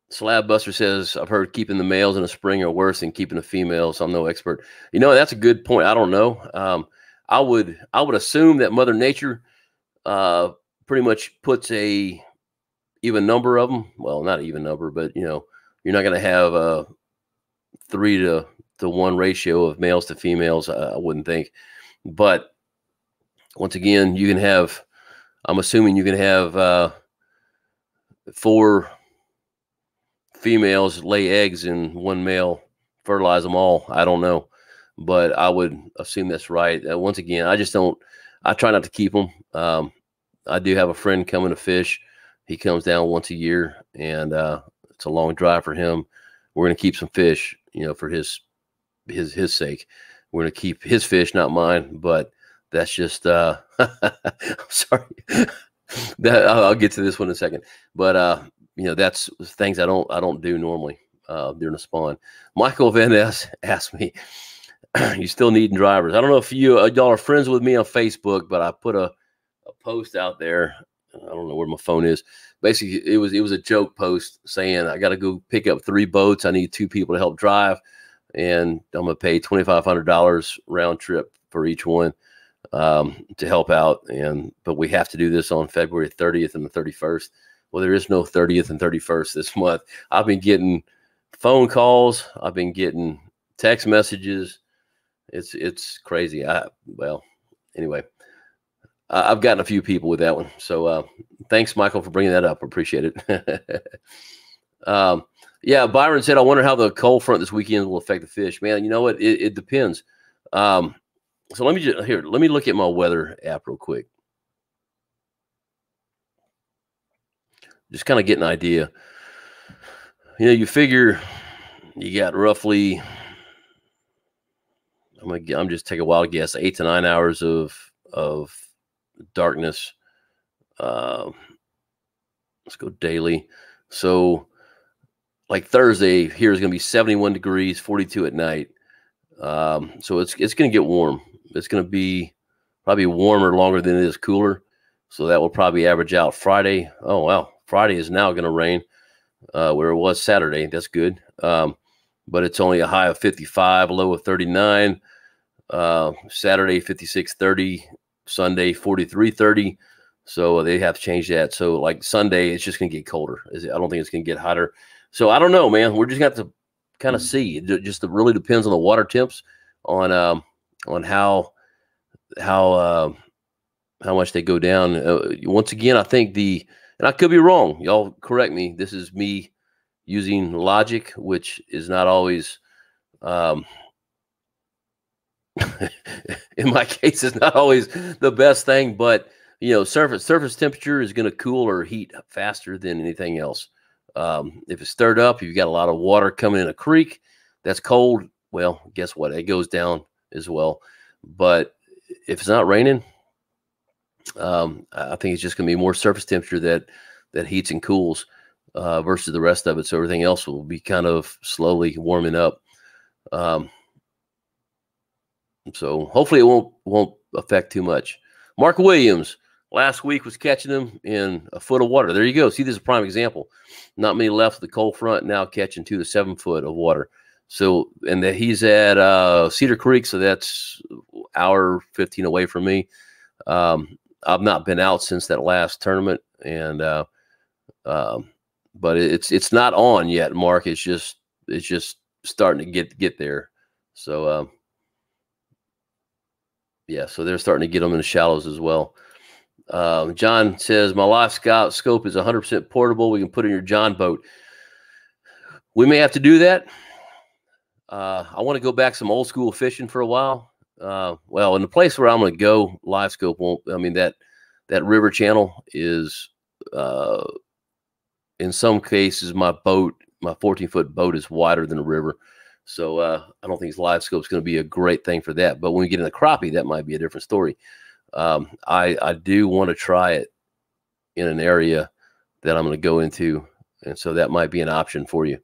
Slab Buster says, I've heard keeping the males in the spring are worse than keeping the females. I'm no expert. You know, that's a good point. I don't know. I would assume that Mother Nature pretty much puts a even number of them. Well, not even number, but, you know, you're not going to have a 3 to 1 ratio of males to females, I wouldn't think. But once again, you can have, I'm assuming you can have 4 females lay eggs and 1 male fertilize them all. I don't know, but I would assume that's right. Once again, I try not to keep them. I do have a friend coming to fish. He comes down once a year, and it's a long drive for him. We're going to keep some fish, you know, for his sake. We're going to keep his fish, not mine, but that's just, I'm sorry. I'll get to this one in a second, but, you know, that's things I don't do normally during the spawn. Michael Van Ness asked me, you still needing drivers? I don't know if y'all are friends with me on Facebook, but I put a post out there. I don't know where my phone is. Basically, it was a joke post saying I got to go pick up 3 boats. I need 2 people to help drive, and I'm gonna pay $2,500 round trip for each one to help out. But we have to do this on February 30th and the 31st. Well, there is no 30th and 31st this month. I've been getting phone calls. I've been getting text messages. It's crazy. Well, anyway, I've gotten a few people with that one. So thanks, Michael, for bringing that up. Appreciate it. Yeah, Byron said, I wonder how the cold front this weekend will affect the fish. Man, you know what? It depends. So let me look at my weather app real quick. Just kind of get an idea. You know, you figure you got roughly, I'm just take a wild guess, 8 to 9 hours of darkness. Let's go daily. So like Thursday here is going to be 71 degrees, 42 at night. So it's going to get warm. It's going to be probably warmer longer than it is cooler. So that will probably average out Friday. Oh, wow. Friday is now going to rain where it was Saturday. That's good. But it's only a high of 55, a low of 39. Saturday, 56, 30. Sunday, 43, 30. So they have to change that. So like Sunday, it's just going to get colder. I don't think it's going to get hotter. So I don't know, man. We're just going to have to kind of see. It just really depends on the water temps, on how much they go down. Once again, I think and I could be wrong. Y'all correct me. This is me using logic, which is not always, in my case, it's not always the best thing, but you know, surface temperature is going to cool or heat faster than anything else. If it's stirred up, you've got a lot of water coming in a creek that's cold. Well, guess what? It goes down as well. But if it's not raining, I think it's just going to be more surface temperature that heats and cools versus the rest of it. So everything else will be kind of slowly warming up. So hopefully it won't affect too much. Mark Williams last week was catching them in a foot of water. There you go. See, this is a prime example. Not many left of the cold front, now catching 2 to 7 foot of water. So, and that he's at Cedar Creek, so that's an hour 15 away from me. I've not been out since that last tournament, and but it's not on yet, Mark. It's just starting to get there. So yeah, so they're starting to get them in the shallows as well. John says, my live scope is 100% portable. We can put it in your John boat. We may have to do that. I want to go back some old school fishing for a while. Well, in the place where I'm going to go, live scope won't. I mean, that river channel is, in some cases, my 14-foot boat is wider than the river. So I don't think live scope is going to be a great thing for that. But when we get in the crappie, that might be a different story. I do want to try it in an area that I'm going to go into. And so that might be an option for you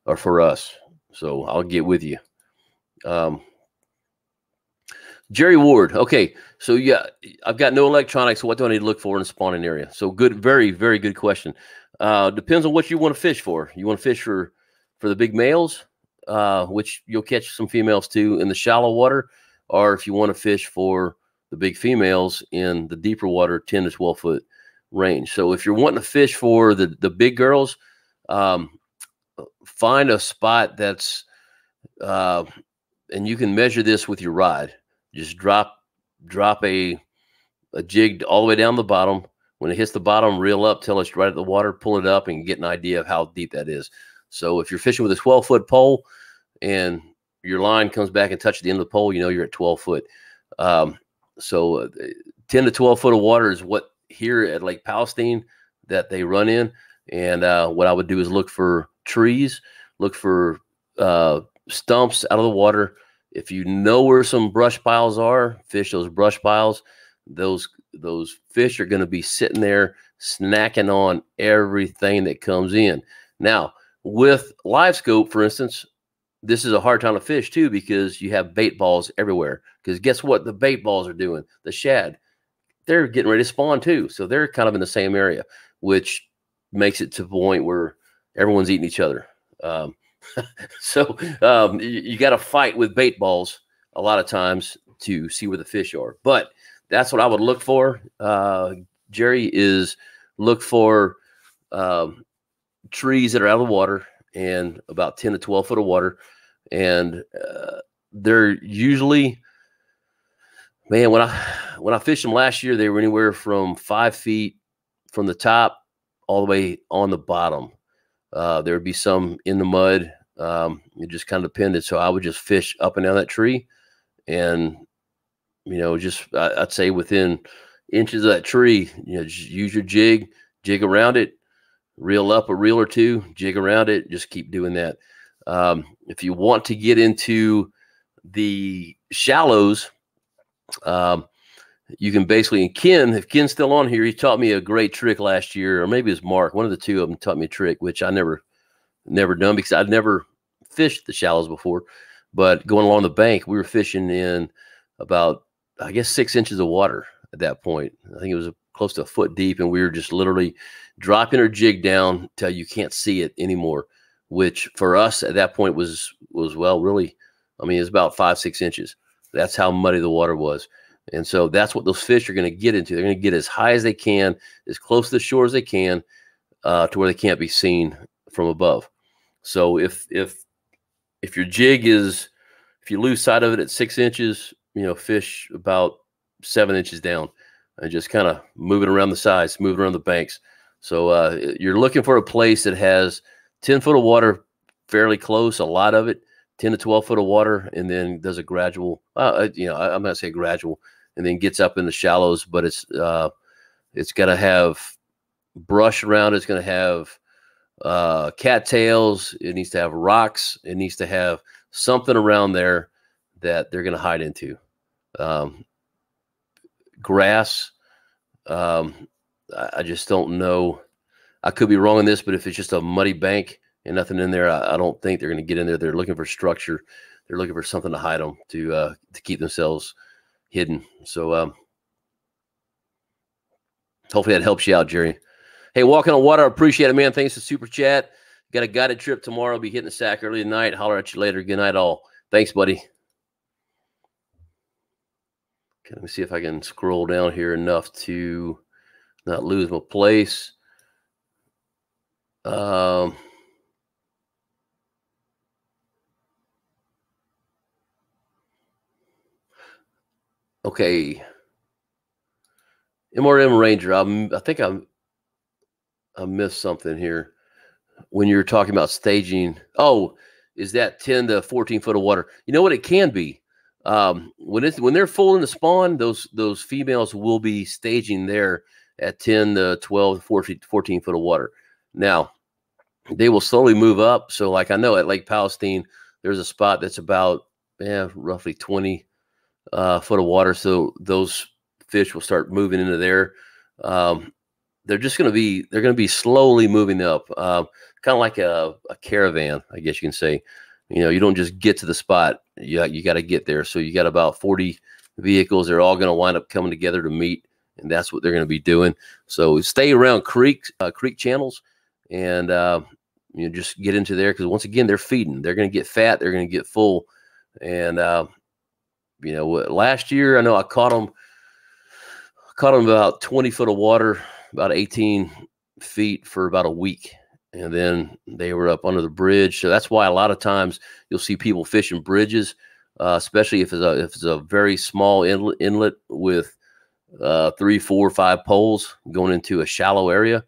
or for us. So I'll get with you. Jerry Ward. Okay. So yeah, I've got no electronics. So what do I need to look for in the spawning area? So good, very, very good question. Depends on what you want to fish for. You want to fish for the big males, which you'll catch some females too in the shallow water, or if you want to fish for the big females in the deeper water, 10 to 12 foot range. So if you're wanting to fish for the big girls, find a spot that's, and you can measure this with your rod. Just drop a jig all the way down the bottom. When it hits the bottom, reel up till it's right at the water, pull it up and get an idea of how deep that is. So if you're fishing with a 12-foot pole and your line comes back and touches the end of the pole, you know you're at 12 foot. So 10 to 12 foot of water is what here at Lake Palestine that they run in. And what I would do is look for trees, look for stumps out of the water. If you know where some brush piles are, fish those brush piles. Those fish are going to be sitting there snacking on everything that comes in. Now, with live scope, for instance, this is a hard time to fish too because you have bait balls everywhere. Because guess what the bait balls are doing? The shad, they're getting ready to spawn too. So they're kind of in the same area, which makes it to the point where everyone's eating each other. So you got to fight with bait balls a lot of times to see where the fish are. But that's what I would look for, Jerry, is look for trees that are out of the water and about 10 to 12 foot of water. And they're usually, man, when I fished them last year, they were anywhere from 5 feet from the top all the way on the bottom. There would be some in the mud. It just kind of depended. So I would just fish up and down that tree and, you know, just I'd say within inches of that tree, you know, just use your jig around it, reel up a reel or two, jig around it, just keep doing that. If you want to get into the shallows, you can basically, and if Ken's still on here, he taught me a great trick last year, or maybe it was Mark, one of the two of them taught me a trick, which I never done because I'd never fished the shallows before. But going along the bank, we were fishing in about, I guess, 6 inches of water at that point. I think it was close to a foot deep, and we were just literally dropping our jig down till you can't see it anymore, which for us at that point was well, really, I mean, it's about 5-6 inches. That's how muddy the water was. And so that's what those fish are going to get into. They're going to get as high as they can, as close to the shore as they can, to where they can't be seen from above. So if your jig is, if you lose sight of it at 6 inches, you know, fish about 7 inches down and just kind of move it around the sides, move it around the banks. So you're looking for a place that has 10 foot of water fairly close, a lot of it, 10 to 12 foot of water, and then does a gradual, you know, I'm not saying gradual, and then gets up in the shallows, but it's got to have brush around it. It's going to have cattails. It needs to have rocks. It needs to have something around there that they're going to hide into. Grass. I just don't know. I could be wrong on this, but if it's just a muddy bank and nothing in there, I don't think they're going to get in there. They're looking for structure. They're looking for something to hide them, to keep themselves hidden. So hopefully that helps you out, Jerry. Hey, walking on water, I appreciate it, man. Thanks for super chat. Got a guided trip tomorrow. I'll be hitting the sack early tonight. Holler at you later. Good night, all. Thanks, buddy. Okay, let me see if I can scroll down here enough to not lose my place. Um, okay. MRM Ranger. I think I missed something here when you're talking about staging. Oh, is that 10 to 14 foot of water? You know what? It can be. When they're full in the spawn, those females will be staging there at 10 to 12, 14 foot of water. Now, they will slowly move up. So like I know at Lake Palestine, there's a spot that's about roughly 20 foot of water. So those fish will start moving into there. They're going to be slowly moving up, kind of like a caravan, I guess you can say. You know, you don't just get to the spot. You got to get there. So you got about 40 vehicles. They're all going to wind up coming together to meet, and that's what they're going to be doing. So stay around creek channels, and just get into there, because once again, they're feeding. They're going to get fat. They're going to get full. And last year I know I caught them about 20 foot of water, about 18 feet for about a week. And then they were up under the bridge. So that's why a lot of times you'll see people fishing bridges, especially if it's a very small inlet with 3, 4, 5 poles going into a shallow area.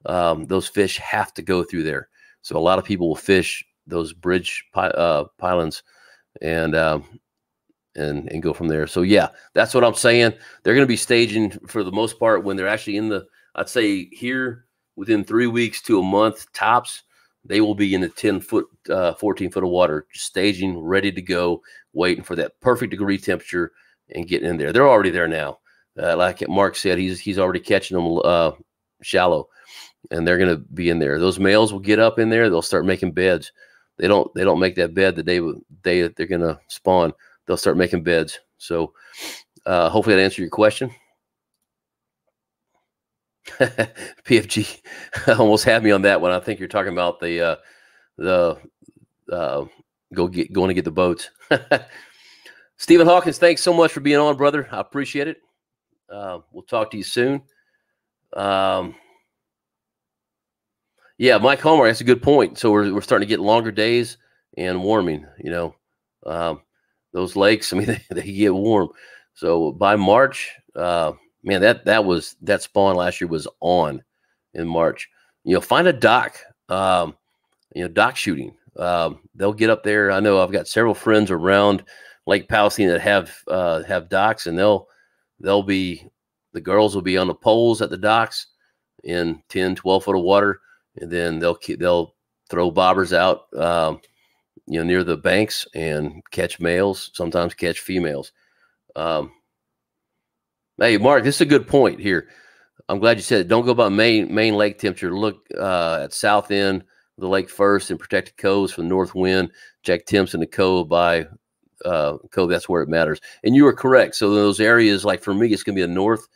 Those fish have to go through there. So a lot of people will fish those bridge pylons and go from there. So yeah, that's what I'm saying. They're going to be staging for the most part when they're actually I'd say here within 3 weeks to a month tops, they will be in the 10 foot, 14 foot of water, staging, ready to go, waiting for that perfect degree temperature and getting in there. They're already there now. Like Mark said, he's already catching them shallow, and they're going to be in there. Those males will get up in there. They'll start making beds. They don't make that bed the day they're going to spawn. They'll start making beds. So hopefully that answered your question. PFG almost had me on that one. I think you're talking about going to get the boats. Stephen Hawkins, thanks so much for being on, brother. I appreciate it. We'll talk to you soon. Yeah, Mike Homer, that's a good point. So we're starting to get longer days and warming. Those lakes, I mean, they get warm. So by March, man, that spawn last year was on in March. Find a dock, dock shooting. They'll get up there. I know I've got several friends around Lake Palestine that have docks, and the girls will be on the poles at the docks in 10, 12 foot of water, and then they'll throw bobbers out, near the banks and catch males, sometimes catch females. Hey, Mark, this is a good point here. I'm glad you said it. Don't go by main lake temperature. Look at south end of the lake first and protected coves from north wind. Check temps in the cove by cove. That's where it matters. And you are correct. So those areas, like for me, it's going to be the north.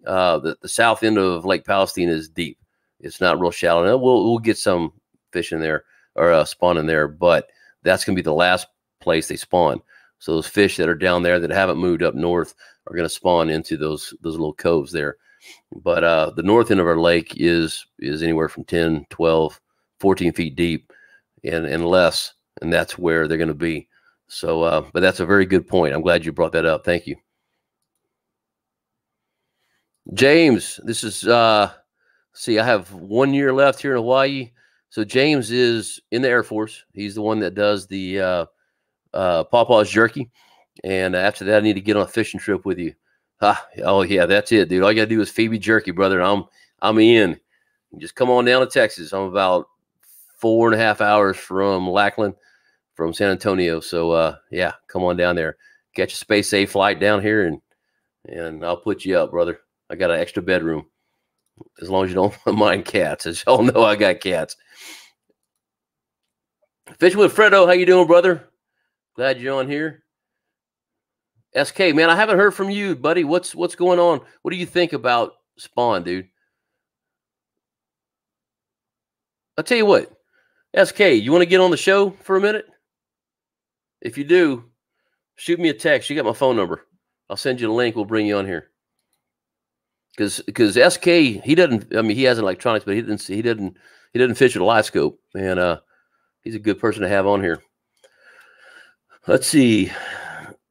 The south end of Lake Palestine is deep. It's not real shallow. Now, we'll get some fish in there or spawn in there, but that's going to be the last place they spawn. So those fish that are down there that haven't moved up north are going to spawn into those little coves there. But the north end of our lake is anywhere from 10, 12, 14 feet deep and less, and that's where they're going to be. So, but that's a very good point. I'm glad you brought that up. Thank you. James, this is, see, I have 1 year left here in Hawaii. So James is in the Air Force. He's the one that does the Pawpaw's Jerky. And after that, I need to get on a fishing trip with you. Oh yeah, that's it, dude. All you gotta do is feed me jerky, brother. I'm in. Just come on down to Texas. I'm about 4.5 hours from Lackland, from San Antonio. So yeah, come on down there. Catch a Space Safe flight down here, and I'll put you up, brother. I got an extra bedroom, as long as you don't mind cats. As y'all know, I got cats. Fishing with Fredo, how you doing, brother? Glad you're on here. SK, man, I haven't heard from you, buddy. What's going on? What do you think about spawn, dude? I'll tell you what, SK, you want to get on the show for a minute? If you do, shoot me a text. You got my phone number. I'll send you the link. We'll bring you on here. Because SK, he doesn't. I mean, he has electronics, but he he doesn't fish with a live scope, and he's a good person to have on here. Let's see,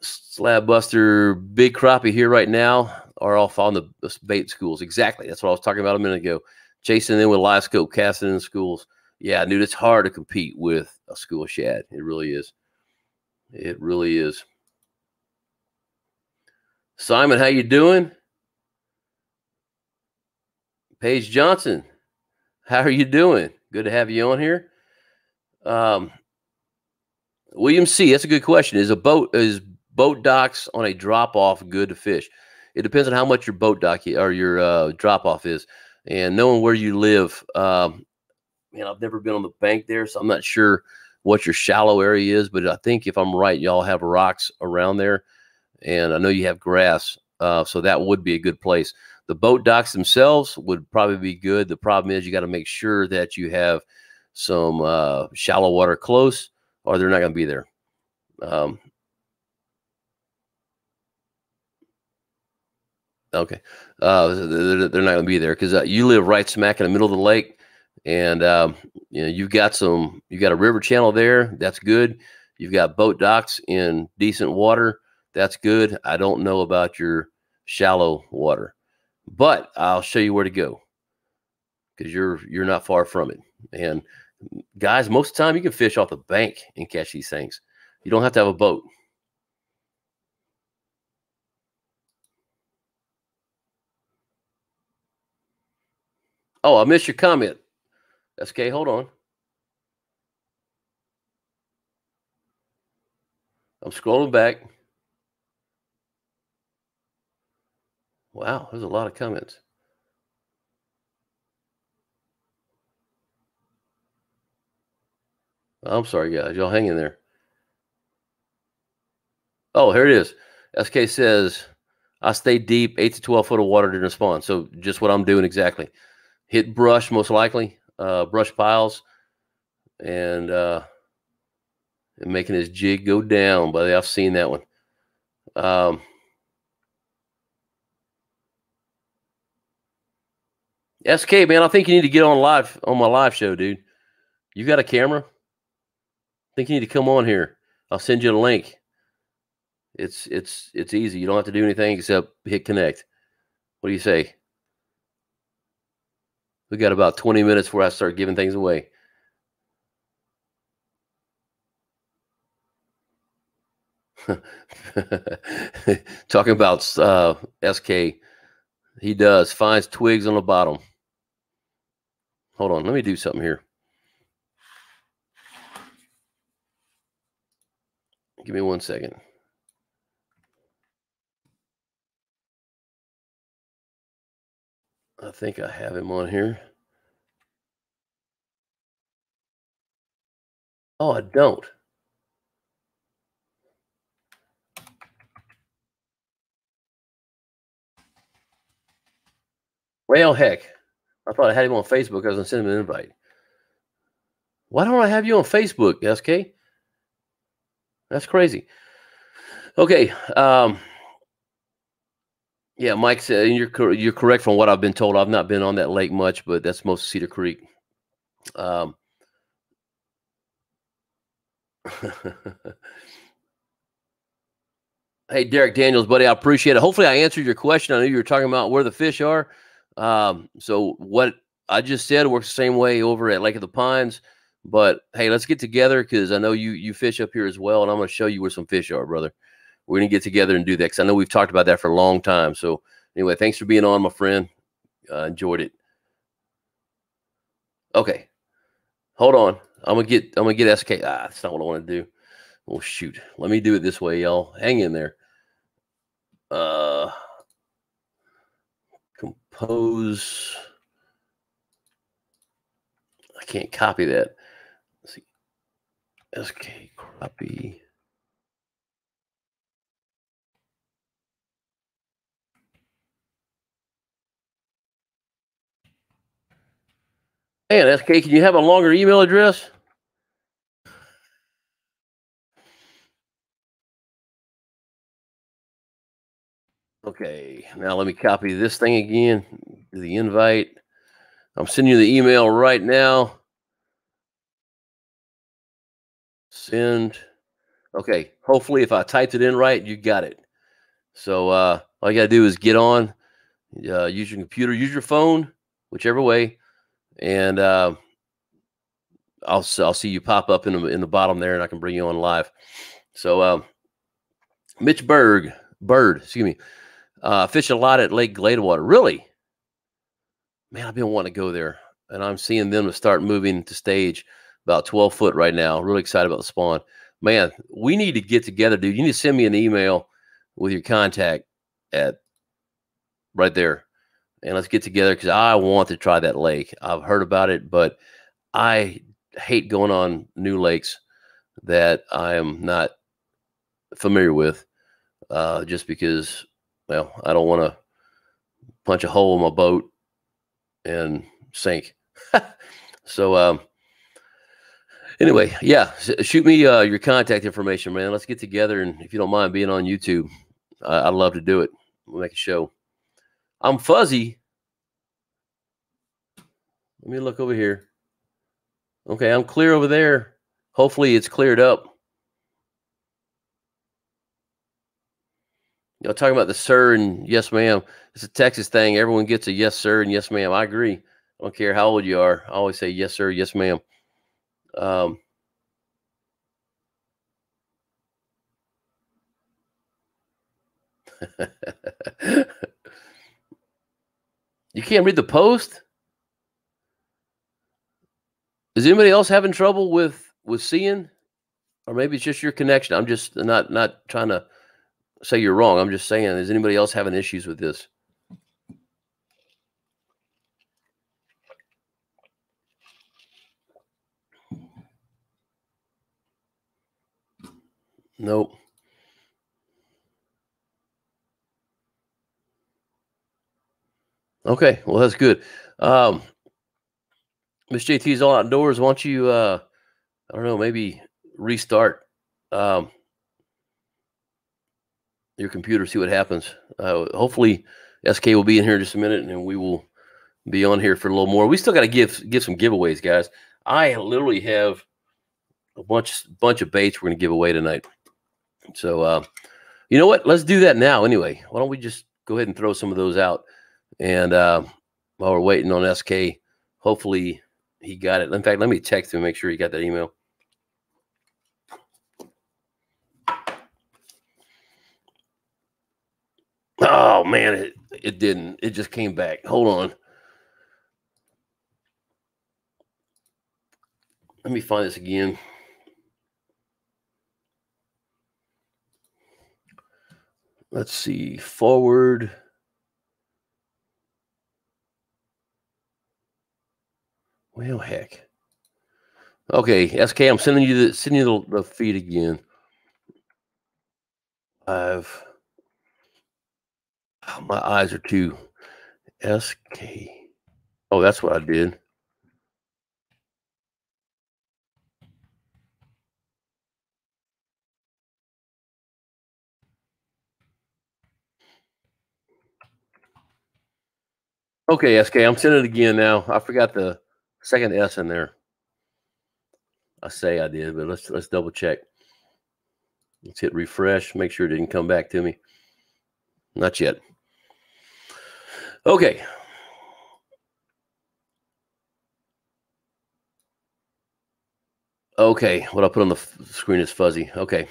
Slab Buster, big crappie here right now are all on the bait schools. Exactly, that's what I was talking about a minute ago. Chasing in with live scope, casting in schools. Yeah, dude, it's hard to compete with a school shad. It really is. It really is. Simon, how you doing? Paige Johnson, how are you doing? Good to have you on here. William C, that's a good question. Is boat docks on a drop off good to fish? It depends on how much your boat dock or your drop off is, and knowing where you live. Man, I've never been on the bank there, so I'm not sure what your shallow area is. But I think if I'm right, y'all have rocks around there, and I know you have grass, so that would be a good place. The boat docks themselves would probably be good. The problem is you got to make sure that you have some shallow water close, or they're not going to be there. Okay, they're not going to be there because you live right smack in the middle of the lake, and you know you've got a river channel there. That's good. You've got boat docks in decent water. That's good. I don't know about your shallow water, but I'll show you where to go because you're not far from it. And guys, most of the time you can fish off the bank and catch these things. You don't have to have a boat. Oh, I missed your comment. SK, hold on. I'm scrolling back. Wow, there's a lot of comments. I'm sorry, guys. Y'all hang in there. Oh, here it is. SK says, I stay deep, 8 to 12 foot of water during the spawn. So just what I'm doing exactly. Hit brush, most likely, brush piles, and making his jig go down. Buddy, I've seen that one. SK, man, I think you need to get on my live show, dude. You got a camera? I think you need to come on here. I'll send you a link. It's easy. You don't have to do anything except hit connect. What do you say? We got about 20 minutes before I start giving things away. Talking about SK, he does finds twigs on the bottom. Hold on, let me do something here. Give me 1 second. I think I have him on here. Oh, I don't. Well, heck, I thought I had him on Facebook. I was going to send him an invite. Why don't I have you on Facebook, SK? That's crazy. Okay. Yeah, Mike said you're correct from what I've been told. I've not been on that lake much, but that's most of Cedar Creek. Hey, Derek Daniels, buddy, I appreciate it. Hopefully I answered your question. I knew you were talking about where the fish are. So what I just said works the same way over at Lake of the Pines. But hey, let's get together because I know you fish up here as well, and I'm going to show you where some fish are, brother. We're going to get together and do that because I know we've talked about that for a long time. So anyway, thanks for being on, my friend. Enjoyed it. Okay, hold on. I'm gonna get SK. That's not what I want to do. Oh shoot, let me do it this way, y'all. Hang in there. Compose. I can't copy that. Let's see. SK copy. Man, SK, can you have a longer email address? Okay, now let me copy this thing again. Do the invite. I'm sending you the email right now. Send. Okay. Hopefully, if I typed it in right, you got it. So all you got to do is get on, use your computer, use your phone, whichever way, and I'll see you pop up in the bottom there, and I can bring you on live. So Mitch Bird, excuse me, fish a lot at Lake Gladewater. Really, man, I've been wanting to go there, and I'm seeing them to start moving to stage about 12 foot right now. Really excited about the spawn. Man, we need to get together, dude. You need to send me an email with your contact at right there, and let's get together because I want to try that lake. I've heard about it, but I hate going on new lakes that I am not familiar with, just because, well, I don't want to punch a hole in my boat and sink. So anyway, yeah, shoot me your contact information, man. Let's get together, and if you don't mind being on YouTube, I'd love to do it. We'll make a show. I'm fuzzy. Let me look over here. Okay, I'm clear over there. Hopefully it's cleared up. You know, talking about the sir and yes, ma'am. It's a Texas thing. Everyone gets a yes, sir, and yes, ma'am. I agree. I don't care how old you are. I always say yes, sir, yes, ma'am. You can't read the post? Is anybody else having trouble with seeing? Or maybe it's just your connection. I'm just not trying to say you're wrong. I'm just saying, is anybody else having issues with this? Nope. Okay, well, that's good. Miss JT's All Outdoors. Why don't you, I don't know, maybe restart your computer, see what happens. Hopefully, SK will be in here in just a minute, and we will be on here for a little more. We still got to give some giveaways, guys. I literally have a bunch of baits we're going to give away tonight. So, you know what? Let's do that now anyway. Why don't we just go ahead and throw some of those out? And while we're waiting on SK, hopefully he got it. In fact, let me text him and make sure he got that email. Oh, man, it didn't. It just came back. Hold on. Let me find this again. Let's see. Forward. Well, heck. Okay, SK, I'm sending you the feed again. My eyes are too. SK. Oh, that's what I did. Okay, SK, I'm sending it again now. I forgot the second S in there. I say I did, but let's double check. Let's hit refresh. Make sure it didn't come back to me. Not yet. Okay. Okay, what I put on the screen is fuzzy. Okay.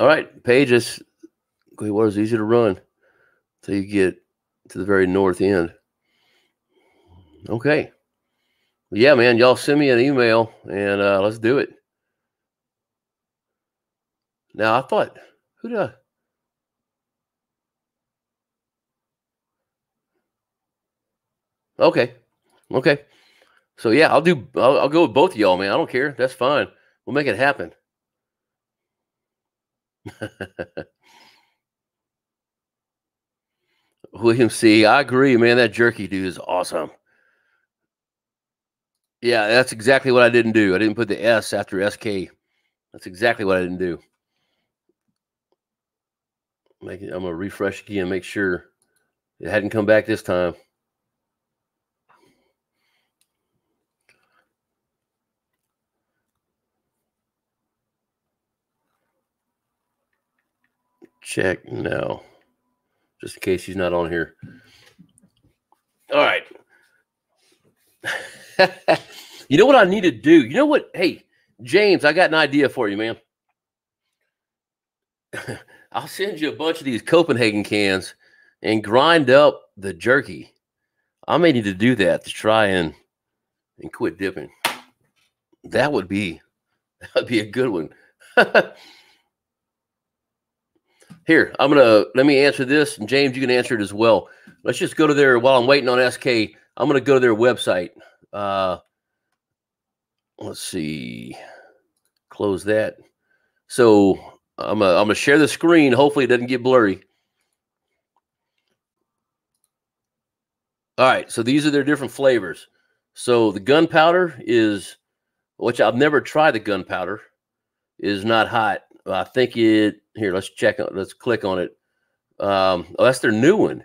All right, Paige, is what is easy to run till you get to the very north end. Okay. Yeah, man, y'all send me an email and let's do it. Now, I thought, who did I? Okay. Okay. So yeah, I'll go with both of y'all, man. I don't care. That's fine. We'll make it happen. William C. I agree, man. That jerky dude is awesome. Yeah, that's exactly what I didn't do. I didn't put the S after SK. That's exactly what I didn't do. I'm gonna refresh again, make sure it hadn't come back this time. Check now, just in case he's not on here. All right. You know what I need to do? You know what? Hey, James, I got an idea for you, man. I'll send you a bunch of these Copenhagen cans and grind up the jerky. I may need to do that to try and quit dipping. That would be a good one. Here, let me answer this, and James, you can answer it as well. Let's just go to their, while I'm waiting on SK, I'm going to go to their website. Let's see, close that. So I'm gonna share the screen. Hopefully it doesn't get blurry. All right, so these are their different flavors. So the gunpowder is, which I've never tried, the gunpowder is not hot. I think here, let's check, let's click on it. Oh, that's their new one.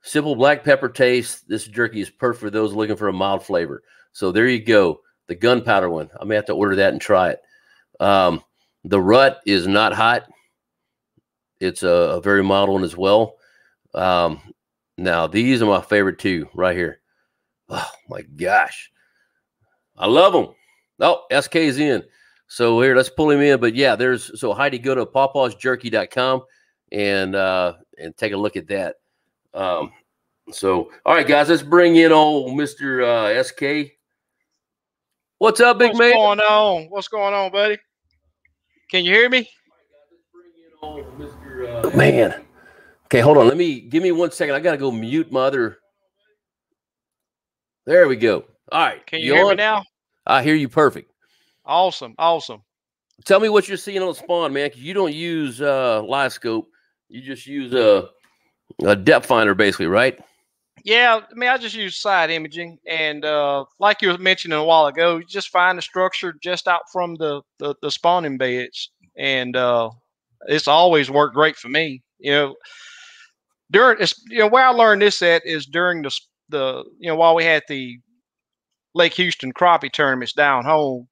Simple black pepper taste. This jerky is perfect for those looking for a mild flavor. So there you go. The gunpowder one. I may have to order that and try it. The rut is not hot. It's a very mild one as well. Now these are my favorite too, right here. Oh my gosh, I love them. Oh, SK's in. So here, let's pull him in. But yeah, so Heidi, go to pawpawsjerky.com and take a look at that. So all right, guys, let's bring in old Mr. SK. What's up, big man? What's going on? What's going on, buddy? Can you hear me? Man. Okay, hold on. Give me 1 second. I gotta go mute my other. There we go. All right. Can you hear me now? I hear you perfect. Awesome. Awesome. Tell me what you're seeing on the spawn, man. You don't use live scope. You just use a depth finder, basically, right? Yeah, I mean, I just use side imaging, and like you were mentioning a while ago, you just find the structure just out from the spawning beds, and it's always worked great for me. Where I learned this at is during the while we had the Lake Houston crappie tournaments down home,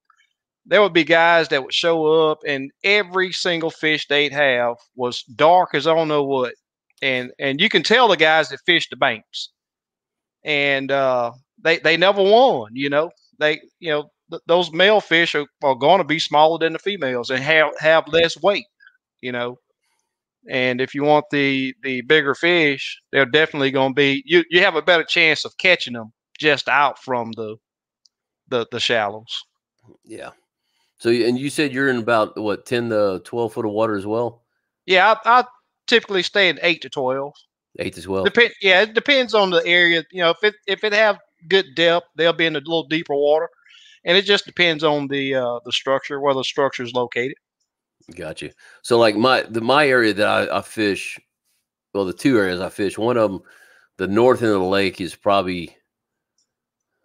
there would be guys that would show up, and every single fish they'd have was dark as I don't know what, and you can tell the guys that fish the banks. And they never won. Those male fish are going to be smaller than the females and have less weight. And if you want the bigger fish, they're definitely going to be. You have a better chance of catching them just out from the shallows. Yeah. So, and you said you're in about what, 10 to 12 foot of water as well? Yeah, I typically stay in 8 to 12. 8 to 12. It depends on the area. If it have good depth, they'll be in a little deeper water, and it just depends on the structure, where the structure is located. Gotcha. So like my area that I fish, well, the two areas I fish, one of them, the north end of the lake is probably,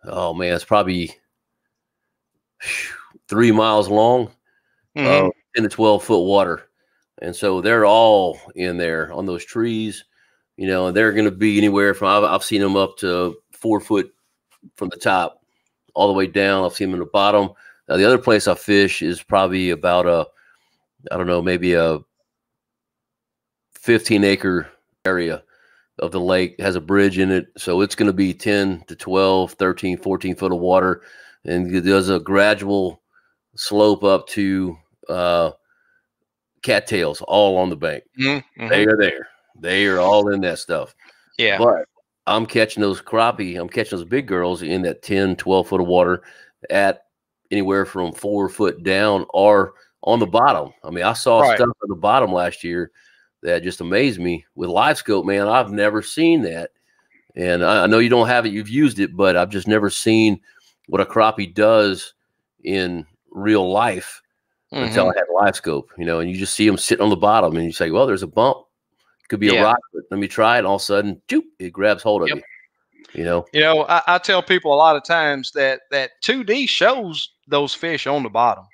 oh man, it's probably 3 miles long, 10 to 12 foot water, and so they're all in there on those trees. And they're going to be anywhere from, I've seen them up to 4 foot from the top all the way down. I've seen them in the bottom. Now, the other place I fish is probably about I don't know, maybe a 15-acre area of the lake. It has a bridge in it. So it's going to be 10 to 12, 13, 14 foot of water. And it does a gradual slope up to cattails all on the bank. Mm-hmm. They are there. They are all in that stuff. Yeah. But I'm catching those crappie. I'm catching those big girls in that 10, 12 foot of water at anywhere from 4 foot down or on the bottom. I mean, I saw stuff at the bottom last year that just amazed me with live scope, man. I've never seen that. And I know you don't have it. You've used it, but I've just never seen what a crappie does in real life until I had live scope, and you just see them sitting on the bottom and you say, well, there's a bump. Could be a rock, but let me try it. And all of a sudden, it grabs hold of you. I tell people a lot of times that 2D shows those fish on the bottom.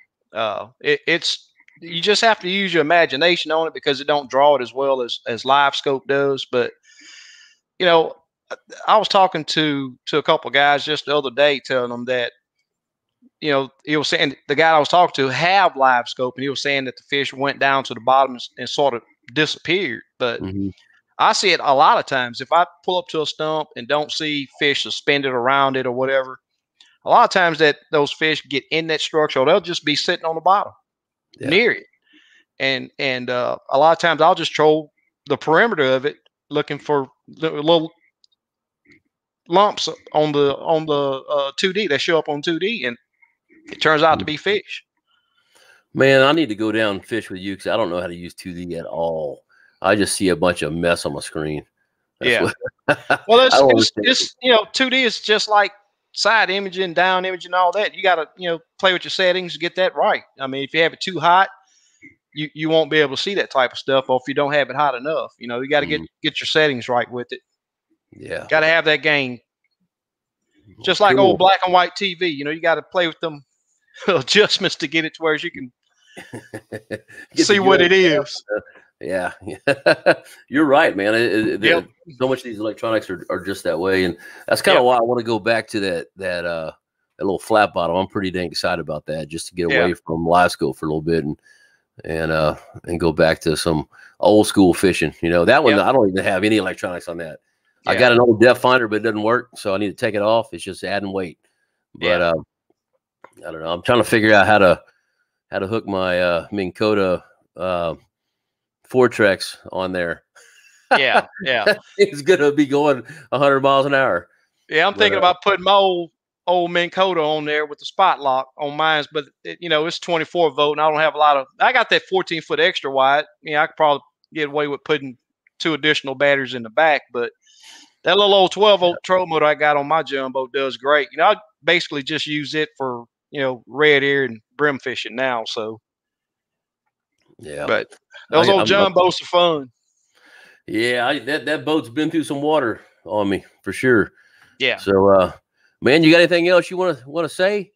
It's you just have to use your imagination on it because it don't draw it as well as live scope does. But you know, I was talking to a couple of guys just the other day, telling them that, you know, he was saying, the guy I was talking to have live scope, and he was saying that the fish went down to the bottom and sort of disappeared. But I see it a lot of times. If I pull up to a stump and don't see fish suspended around it or whatever, a lot of times that those fish get in that structure, or they'll just be sitting on the bottom near it. And a lot of times I'll just troll the perimeter of it, looking for little lumps on the 2D that show up on 2D, and it turns out to be fish. Man, I need to go down and fish with you because I don't know how to use 2D at all. I just see a bunch of mess on my screen. That's well, it's you know, 2D is just like side imaging, down imaging, all that. You got to, you know, play with your settings, get that right. I mean, if you have it too hot, you won't be able to see that type of stuff, or if you don't have it hot enough, you know, you got to get your settings right with it. Yeah, got to have that game. Just like old black and white TV, you know, you got to play with them adjustments to get it to where you can see what it is. Yeah, you're right, man. So much of these electronics are just that way, and that's kind of why I want to go back to that little flat bottom. I'm pretty dang excited about that, just to get away from live scope for a little bit and go back to some old school fishing. You know, that one I don't even have any electronics on that. I got an old depth finder, but it doesn't work, so I need to take it off. It's just adding weight. But I don't know. I'm trying to figure out how to hook my Minn Kota Fortrex on there. Yeah. It's gonna be going 100 miles an hour. Yeah, I'm thinking about putting my old Minn Kota on there with the spot lock on mine, but you know, it's 24 volt, and I don't have a lot of. I got that 14-foot extra wide. You know, I could probably get away with putting 2 additional batteries in the back, but that little old 12-volt trolling motor I got on my jumbo does great. You know, I basically just use it for, you know, red ear and brim fishing now. So, but those old jumbos are fun. Yeah, that boat's been through some water on me for sure. Yeah. So, man, you got anything else you want to say?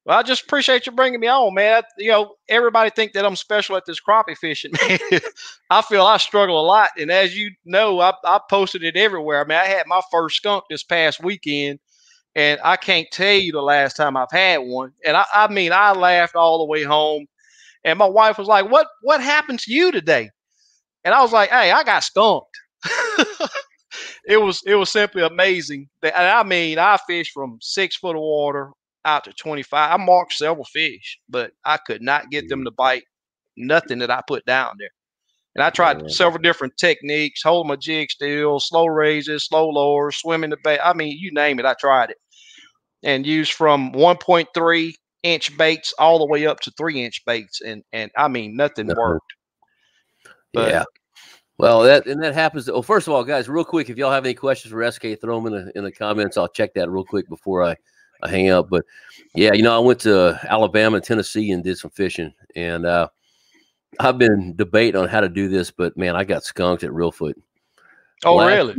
Well, I just appreciate you bringing me on, man. You know, everybody think that I'm special at this crappie fishing, man. I feel I struggle a lot, and as you know, I posted it everywhere. I mean, I had my first skunk this past weekend, and I can't tell you the last time I've had one. And I mean, I laughed all the way home, and my wife was like, "What happened to you today?" And I was like, "Hey, I got skunked." It was simply amazing. I mean, I fished from 6 foot of water out to 25. I marked several fish, but I could not get them to bite nothing that I put down there. And I tried several different techniques, hold my jig still, slow raises, slow lowers, swimming the bait. I mean, you name it, I tried it. And used from 1.3-inch baits all the way up to 3-inch baits. And I mean, nothing worked. But, well, that happens. Oh, first of all, guys, real quick, if y'all have any questions for SK, throw them in the comments. I'll check that real quick before I hang up. But yeah, you know, I went to Alabama and Tennessee and did some fishing, and I've been debating on how to do this, but man, I got skunked at Reelfoot. Really?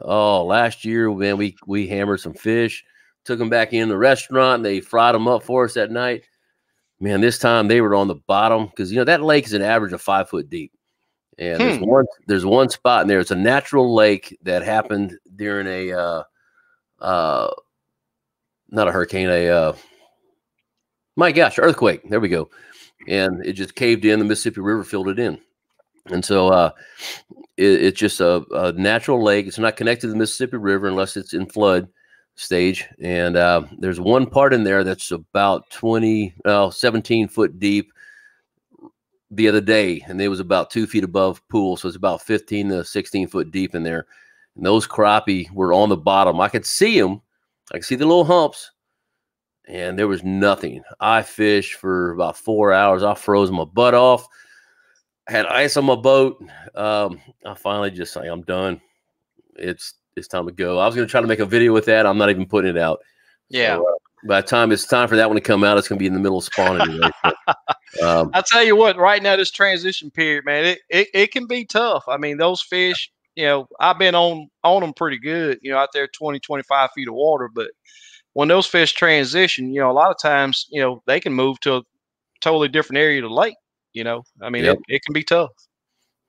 Last year, man, we hammered some fish, took them back in the restaurant, and they fried them up for us that night. Man, this time they were on the bottom because, you know, that lake is an average of 5 foot deep. And there's one spot in there. It's a natural lake that happened during a not a hurricane, earthquake. There we go. And it just caved in. The Mississippi River filled it in. And so it's just a natural lake. It's not connected to the Mississippi River unless it's in flood stage. And there's one part in there that's about 17 foot deep the other day. And it was about 2 feet above pool. So it's about 15 to 16 foot deep in there. And those crappie were on the bottom. I could see them. I could see the little humps, and there was nothing. I fished for about 4 hours. I froze my butt off. I had ice on my boat. I finally just say, I'm done. It's time to go. I was going to try to make a video with that. I'm not even putting it out. Yeah. So, by the time it's time for that one to come out, it's going to be in the middle of spawning. Anyway. I'll tell you what, right now, this transition period, man, it can be tough. I mean, those fish, you know, I've been on them pretty good, you know, out there 20, 25 feet of water. But when those fish transition, you know, a lot of times, you know, they can move to a totally different area of the lake. You know, I mean, Yep. it can be tough.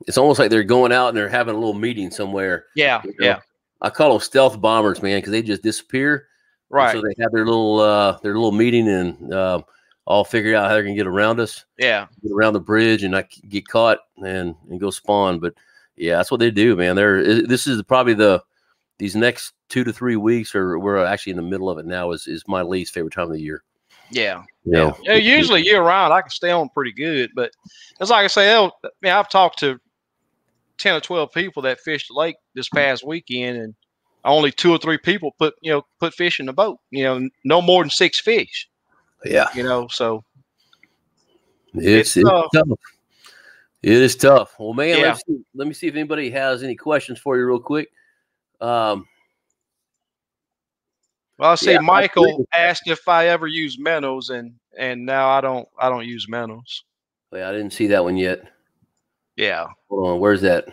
It's almost like they're going out and they're having a little meeting somewhere. Yeah, you know? yeah. I call them stealth bombers, man, because they just disappear. Right. So they have their little meeting and all figure out how they're gonna get around us. Yeah. Get around the bridge and not get caught and go spawn. But yeah, that's what they do, man. This is probably these next 2 to 3 weeks, or we're actually in the middle of it now, is my least favorite time of the year. Yeah. You know? Usually year round, I can stay on pretty good, but it's like I say, I've talked to 10 or 12 people that fished the lake this past weekend, and only 2 or 3 people put fish in the boat. You know, no more than 6 fish. Yeah. You know, so it's tough. It is tough. Well, man, Yeah. let me see if anybody has any questions for you real quick. Well, I see Michael asked if I ever use minnows, and now I don't use minnows. Wait, I didn't see that one yet. Yeah. Hold on, where's that?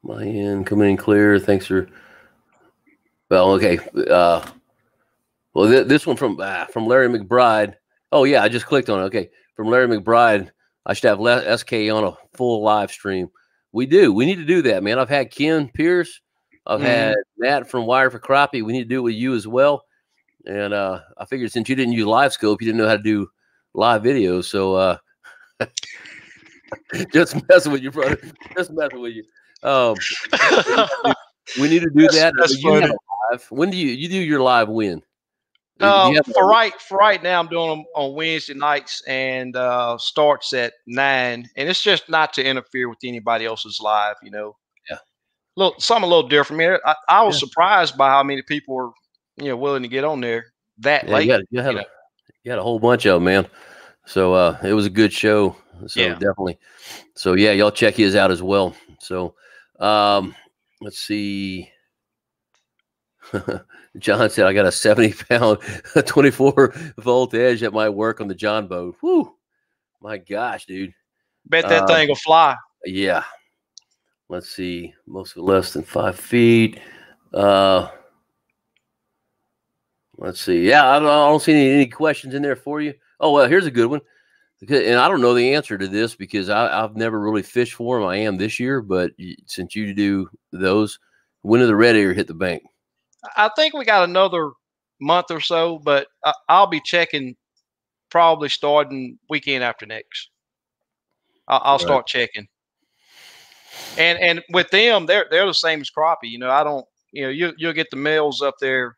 My end coming in clear. Thanks for. Well, okay. Well, this one from Larry McBride. Oh yeah, I just clicked on it. Okay, from Larry McBride. I should have SK on a full live stream. We do. We need to do that, man. I've had Ken Pierce. I've had Matt from Wire for Crappie. We need to do it with you as well. And I figured since you didn't use Live Scope, you didn't know how to do live videos. So just messing with you, brother. Just messing with you. We need to do that. That's you have live. When do you do your live win? For right now, I'm doing them on Wednesday nights and starts at 9, and it's just not to interfere with anybody else's live. You know, something a little different. Man, I was surprised by how many people were willing to get on there that late. You had a whole bunch of them, man. So it was a good show. So definitely. So yeah, y'all check his out as well. So let's see. John said, I got a 70-pound 24-volt edge that might work on the John boat. Whew. My gosh, dude. Bet that thing will fly. Yeah. Let's see. Most of it less than 5 feet. Let's see. Yeah, I don't see any questions in there for you. Oh, well, here's a good one. And I don't know the answer to this because I've never really fished for them. I am this year, but since you do those, when do the red ear hit the bank? I think we got another month or so, but I'll be checking probably starting weekend after next. I'll start checking. And with them, they're the same as crappie. You know, I don't. You know, you'll get the males up there,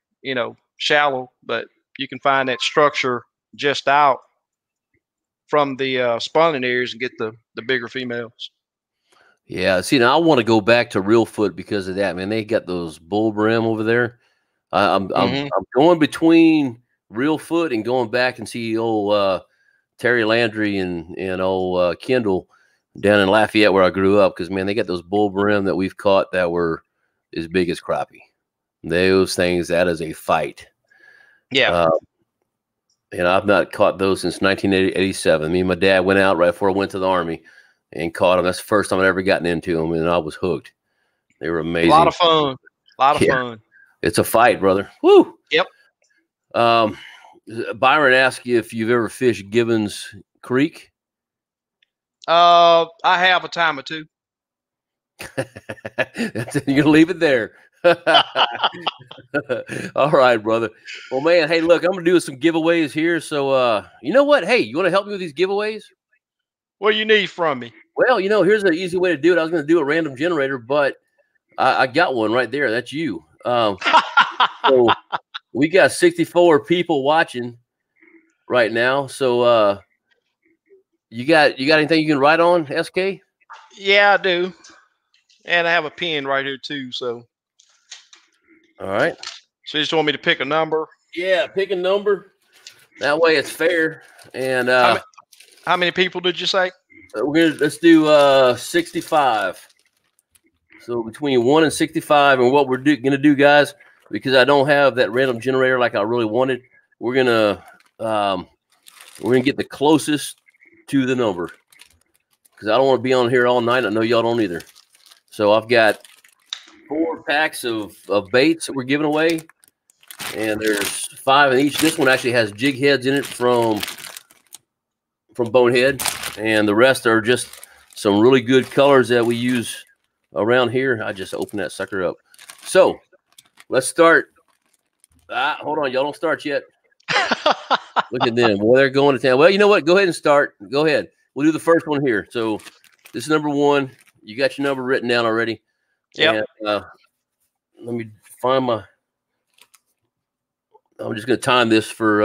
shallow, but you can find that structure just out from the spawning areas and get the bigger females. Yeah, see, now I want to go back to Real Foot because of that, man. They got those bull brim over there. I'm going between Real Foot and going back and see old Terry Landry and old Kendall down in Lafayette where I grew up because, man, they got those bull brim that we've caught that were as big as crappie. Those things, that is a fight. Yeah. And I've not caught those since 1987. Me and my dad went out right before I went to the Army and caught them. That's the first time I'd ever gotten into them, and I was hooked. They were amazing. A lot of fun. Fun. It's a fight, brother. Woo! Yep. Byron asked you if you've ever fished Gibbons Creek. I have a time or two. You're going to leave it there. All right, brother. Well, man, hey, look, I'm going to do some giveaways here. So, you know what? Hey, you want to help me with these giveaways? What do you need from me? Well, here's an easy way to do it. I was going to do a random generator, but I got one right there. That's you. So we got 64 people watching right now. So you got anything you can write on, SK? Yeah, I do. And I have a pen right here too. So all right. So you just want me to pick a number? Yeah, pick a number. That way it's fair. And how many people did you say? Let's do 65. So between 1 and 65, and what we're gonna do, guys, because I don't have that random generator like I really wanted, we're gonna get the closest to the number because I don't want to be on here all night. I know y'all don't either. So I've got 4 packs of baits that we're giving away, and there's 5 in each. This one actually has jig heads in it from Bonehead, and the rest are just some really good colors that we use around here. I just opened that sucker up. So let's start. Hold on, y'all don't start yet. Look at them. Boy, they're going to town. Well, you know what? Go ahead and start. Go ahead. We'll do the first one here. So this is number 1. You got your number written down already. Yeah. Let me find my. I'm just going to time this for.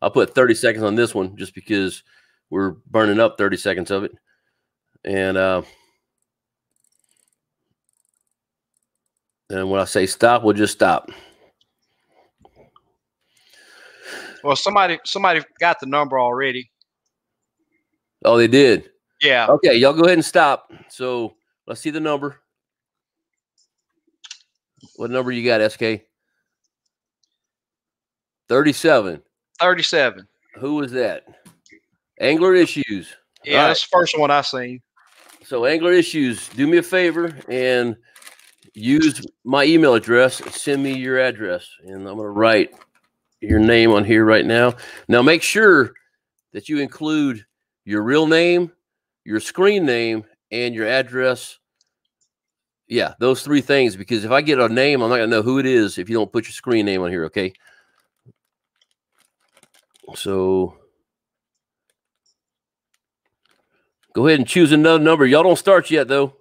I'll put 30 seconds on this one just because we're burning up 30 seconds of it. And when I say stop, we'll just stop. Well, somebody got the number already. Oh, they did? Yeah. Okay, y'all go ahead and stop. So let's see the number. What number you got, SK? 37. 37. Who was that? Angler Issues. Yeah, right. That's the first one I seen. So Angler Issues, do me a favor and use my email address. Send me your address, and I'm going to write your name on here right now. Now, make sure that you include your real name, your screen name, and your address. Yeah, those 3 things, because if I get a name, I'm not going to know who it is if you don't put your screen name on here, okay? So go ahead and choose another number. Y'all don't start yet, though.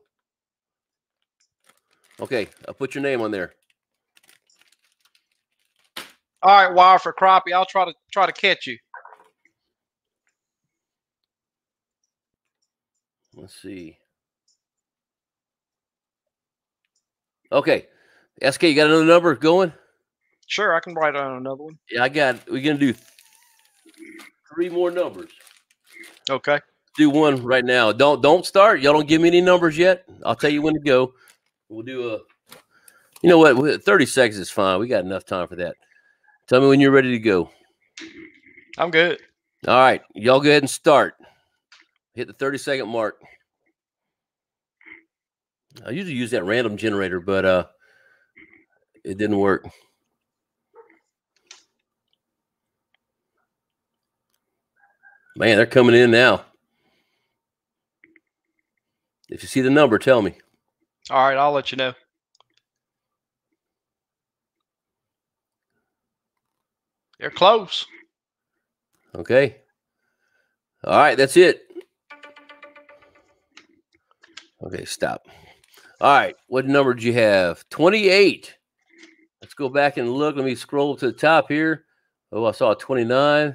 Okay, I'll put your name on there. All right, wire for crappie. I'll try to catch you. Let's see. Okay, SK, you got another number going? Sure, I can write on another one. Yeah, we're gonna do 3 more numbers. Okay. Do one right now. Don't start. Y'all don't give me any numbers yet. I'll tell you when to go. We'll do you know what? 30 seconds is fine. We got enough time for that. Tell me when you're ready to go. I'm good. All right. Y'all go ahead and start. Hit the 30-second mark. I usually use that random generator, but it didn't work. Man, they're coming in now. If you see the number, tell me. All right, I'll let you know. They're close. Okay. All right, that's it. Okay, stop. All right, what number did you have? 28. Let's go back and look. Let me scroll to the top here. Oh, I saw a 29. Let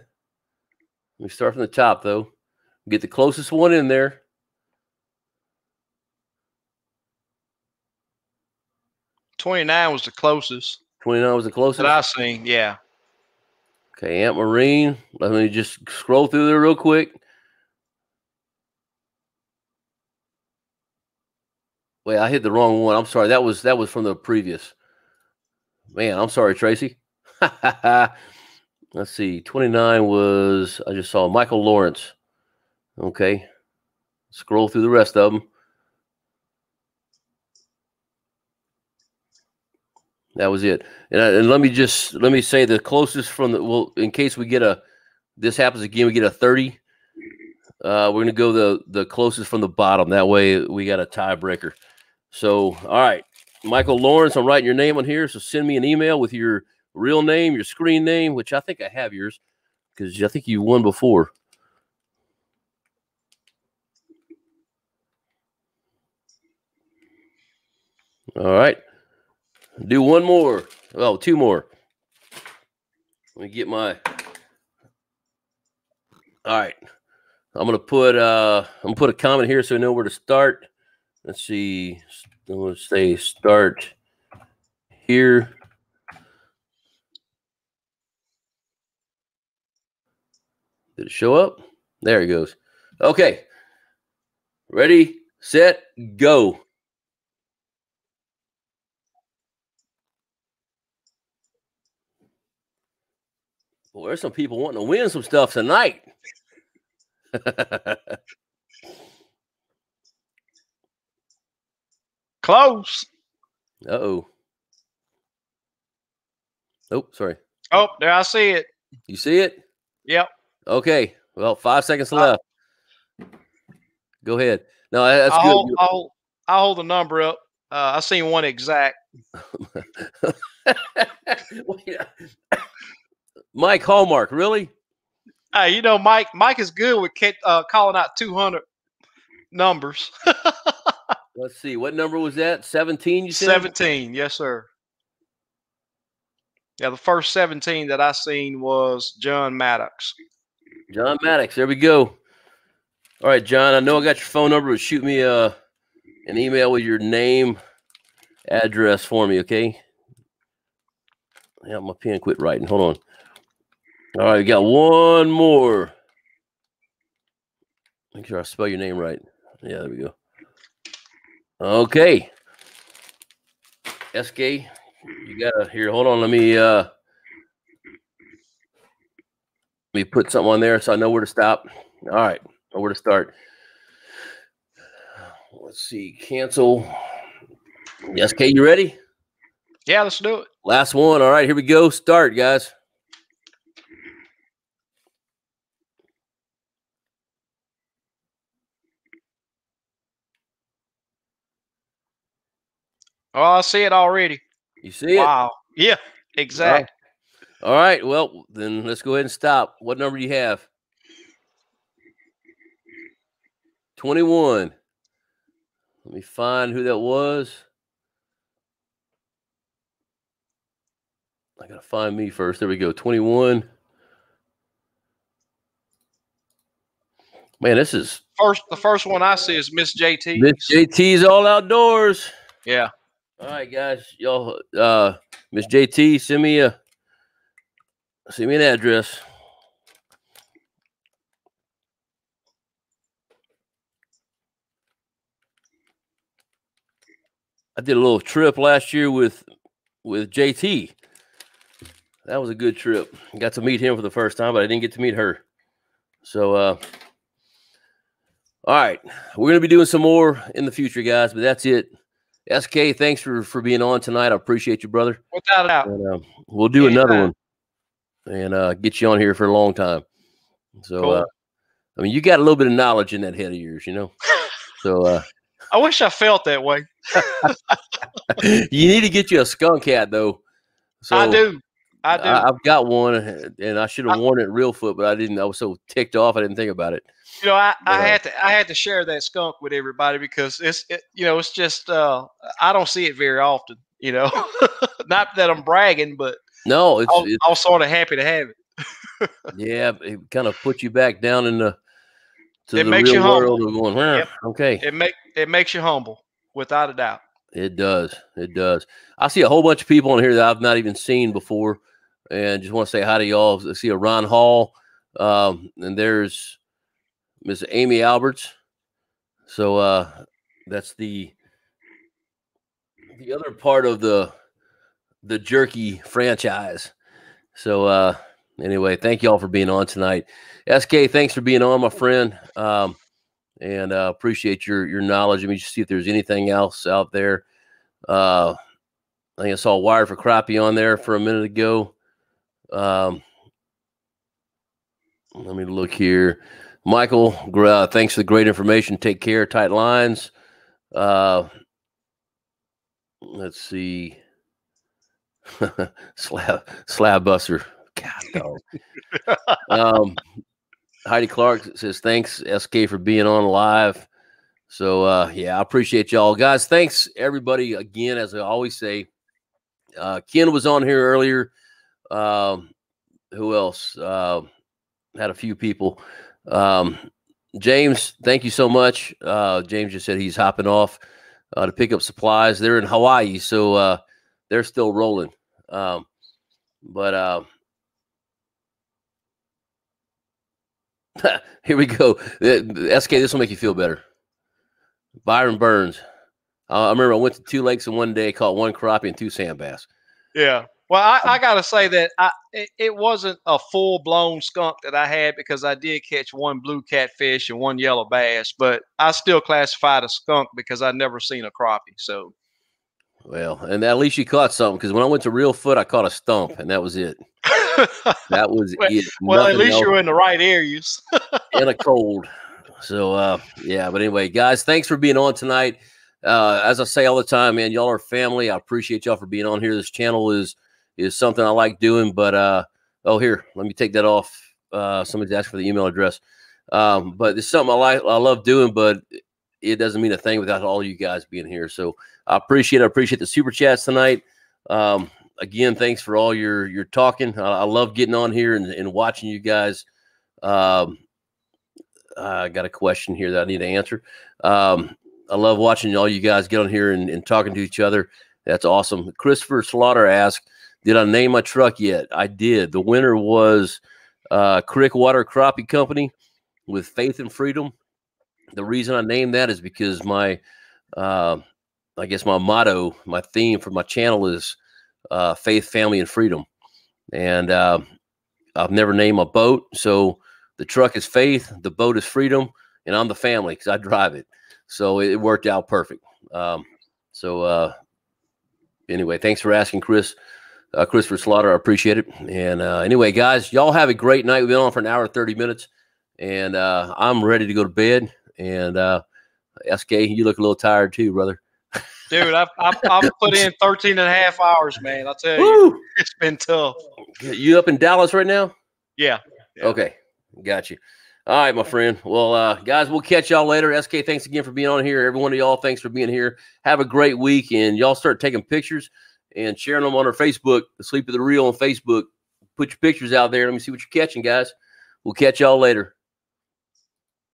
me start from the top, though. Get the closest one in there. 29 was the closest. 29 was the closest? That I seen, yeah. Okay, Ant Marine. Let me just scroll through there real quick. Wait, I hit the wrong one. I'm sorry. That was from the previous. Man, I'm sorry, Tracy. Let's see. 29 was, I just saw Michael Lawrence. Okay. Scroll through the rest of them. That was it. And let me say the closest from the, well, in case we get this happens again, we get a 30. We're going to go the closest from the bottom. That way we got a tiebreaker. So, all right. Michael Lawrence, I'm writing your name on here. So send me an email with your real name, your screen name, which I think I have yours because I think you won before. All right. Do one more. Oh, 2 more. Let me get my. All right. I'm gonna put a comment here so we know where to start. Let's see. I'm gonna say start here. Did it show up? There it goes. Okay. Ready, set, go. Boy, there's some people wanting to win some stuff tonight. Close. Uh-oh. Oh, sorry. Oh, there I see it. You see it? Yep. Okay. Well, 5 seconds left. Go ahead. No, that's good. I'll hold the number up. I seen one exact. Mike Hallmark, really? Hey, you know, Mike is good with calling out 200 numbers. Let's see. What number was that? 17, you said? 17. Yes, sir. Yeah, the first 17 that I seen was John Maddox. John Maddox. There we go. All right, John, I know I got your phone number, but shoot me an email with your name, address for me, okay? Yeah, my pen quit writing. Hold on. All right, we got one more. Make sure I spell your name right. Yeah, there we go. Okay. SK, you gotta here. Hold on. Let me put something on there so I know where to stop. All right, know where to start. Let's see. Cancel. SK, you ready? Yeah, let's do it. Last one. All right, here we go. Start, guys. Oh, I see it already. You see it? Wow. Yeah, exact. All right. Well, then let's go ahead and stop. What number do you have? 21. Let me find who that was. I gotta find me first. There we go. 21. Man, this is The first one I see is Miss JT. Miss JT's All Outdoors. Yeah. All right, guys. Y'all, Miss JT, send me an address. I did a little trip last year with JT. That was a good trip. Got to meet him for the first time, but I didn't get to meet her. So, all right, we're gonna be doing some more in the future, guys. But that's it. SK, thanks for being on tonight. I appreciate you, brother. Without a doubt. And, we'll do another one and get you on here for a long time. So, cool. I mean, you got a little bit of knowledge in that head of yours, you know. So, I wish I felt that way. You need to get you a skunk hat, though. So I do. I've got one, and I should have worn it real foot, but I didn't. I was so ticked off, I didn't think about it. You know, I had to share that skunk with everybody because it's just I don't see it very often. You know, not that I'm bragging, but no, I was sort of happy to have it. Yeah, it kind of puts you back down in the makes real you world humble. of going, okay. It makes you humble, without a doubt. It does. It does. I see a whole bunch of people on here that I've not even seen before, and just want to say hi to y'all. I see a Ron Hall, and there's Miss Amy Alberts. So that's the other part of the Jerky franchise. So anyway, thank y'all for being on tonight. SK, thanks for being on, my friend. And appreciate your knowledge. Let me just see if there's anything else out there. I think I saw Wire for Crappie on there for a minute ago. Let me look here. Michael, thanks for the great information. Take care. Tight lines. Let's see. Slab buster. God, dog. Heidi Clark says, thanks, SK, for being on live. So, yeah, I appreciate y'all. Guys, thanks, everybody, again, as I always say. Ken was on here earlier. Who else? Had a few people. James, thank you so much. James just said he's hopping off to pick up supplies. They're in Hawaii, so they're still rolling. But here we go. SK, this will make you feel better. Byron Burns. I remember I went to 2 lakes in one day, caught 1 crappie and 2 sand bass. Yeah. Well, I got to say that it wasn't a full-blown skunk that I had because I did catch 1 blue catfish and 1 yellow bass, but I still classified a skunk because I'd never seen a crappie. So, Well, and at least you caught something, because when I went to Real Foot, I caught a stump, and that was it. That was it. Well, Nothing at least else. you're in the right areas. In a cold. So, yeah, but anyway, guys, thanks for being on tonight. As I say all the time, man, y'all are family. I appreciate y'all for being on here. This channel is something I like doing, but, oh, here, let me take that off. Somebody's asked for the email address. But it's something I love doing, but it doesn't mean a thing without all you guys being here. So I appreciate the super chats tonight. Again, thanks for all your talking. I love getting on here and watching you guys. I got a question here that I need to answer. I love watching all you guys get on here and talking to each other. That's awesome. Christopher Slaughter asked, did I name my truck yet? I did. The winner was Crick Water Crappie Company with Faith and Freedom. The reason I named that is because my, I guess my motto, my theme for my channel is faith, family, and freedom. And I've never named my boat. So the truck is faith, the boat is freedom, and I'm the family because I drive it. So it worked out perfect. Anyway, thanks for asking, Chris. Christopher Slaughter, I appreciate it. And anyway, guys, y'all have a great night. We've been on for an hour and 30 minutes, and I'm ready to go to bed. And SK, you look a little tired too, brother. Dude, I've put in 13 and a half hours, man. I'll tell you, it's been tough. You up in Dallas right now? Yeah. Okay, got you. All right, my friend. Well, guys, we'll catch y'all later. SK, thanks again for being on here. Every one of y'all, thanks for being here. Have a great week, and y'all start taking pictures and sharing them on our Facebook, The Sleep of the Reel on Facebook. Put your pictures out there. Let me see what you're catching, guys. We'll catch y'all later.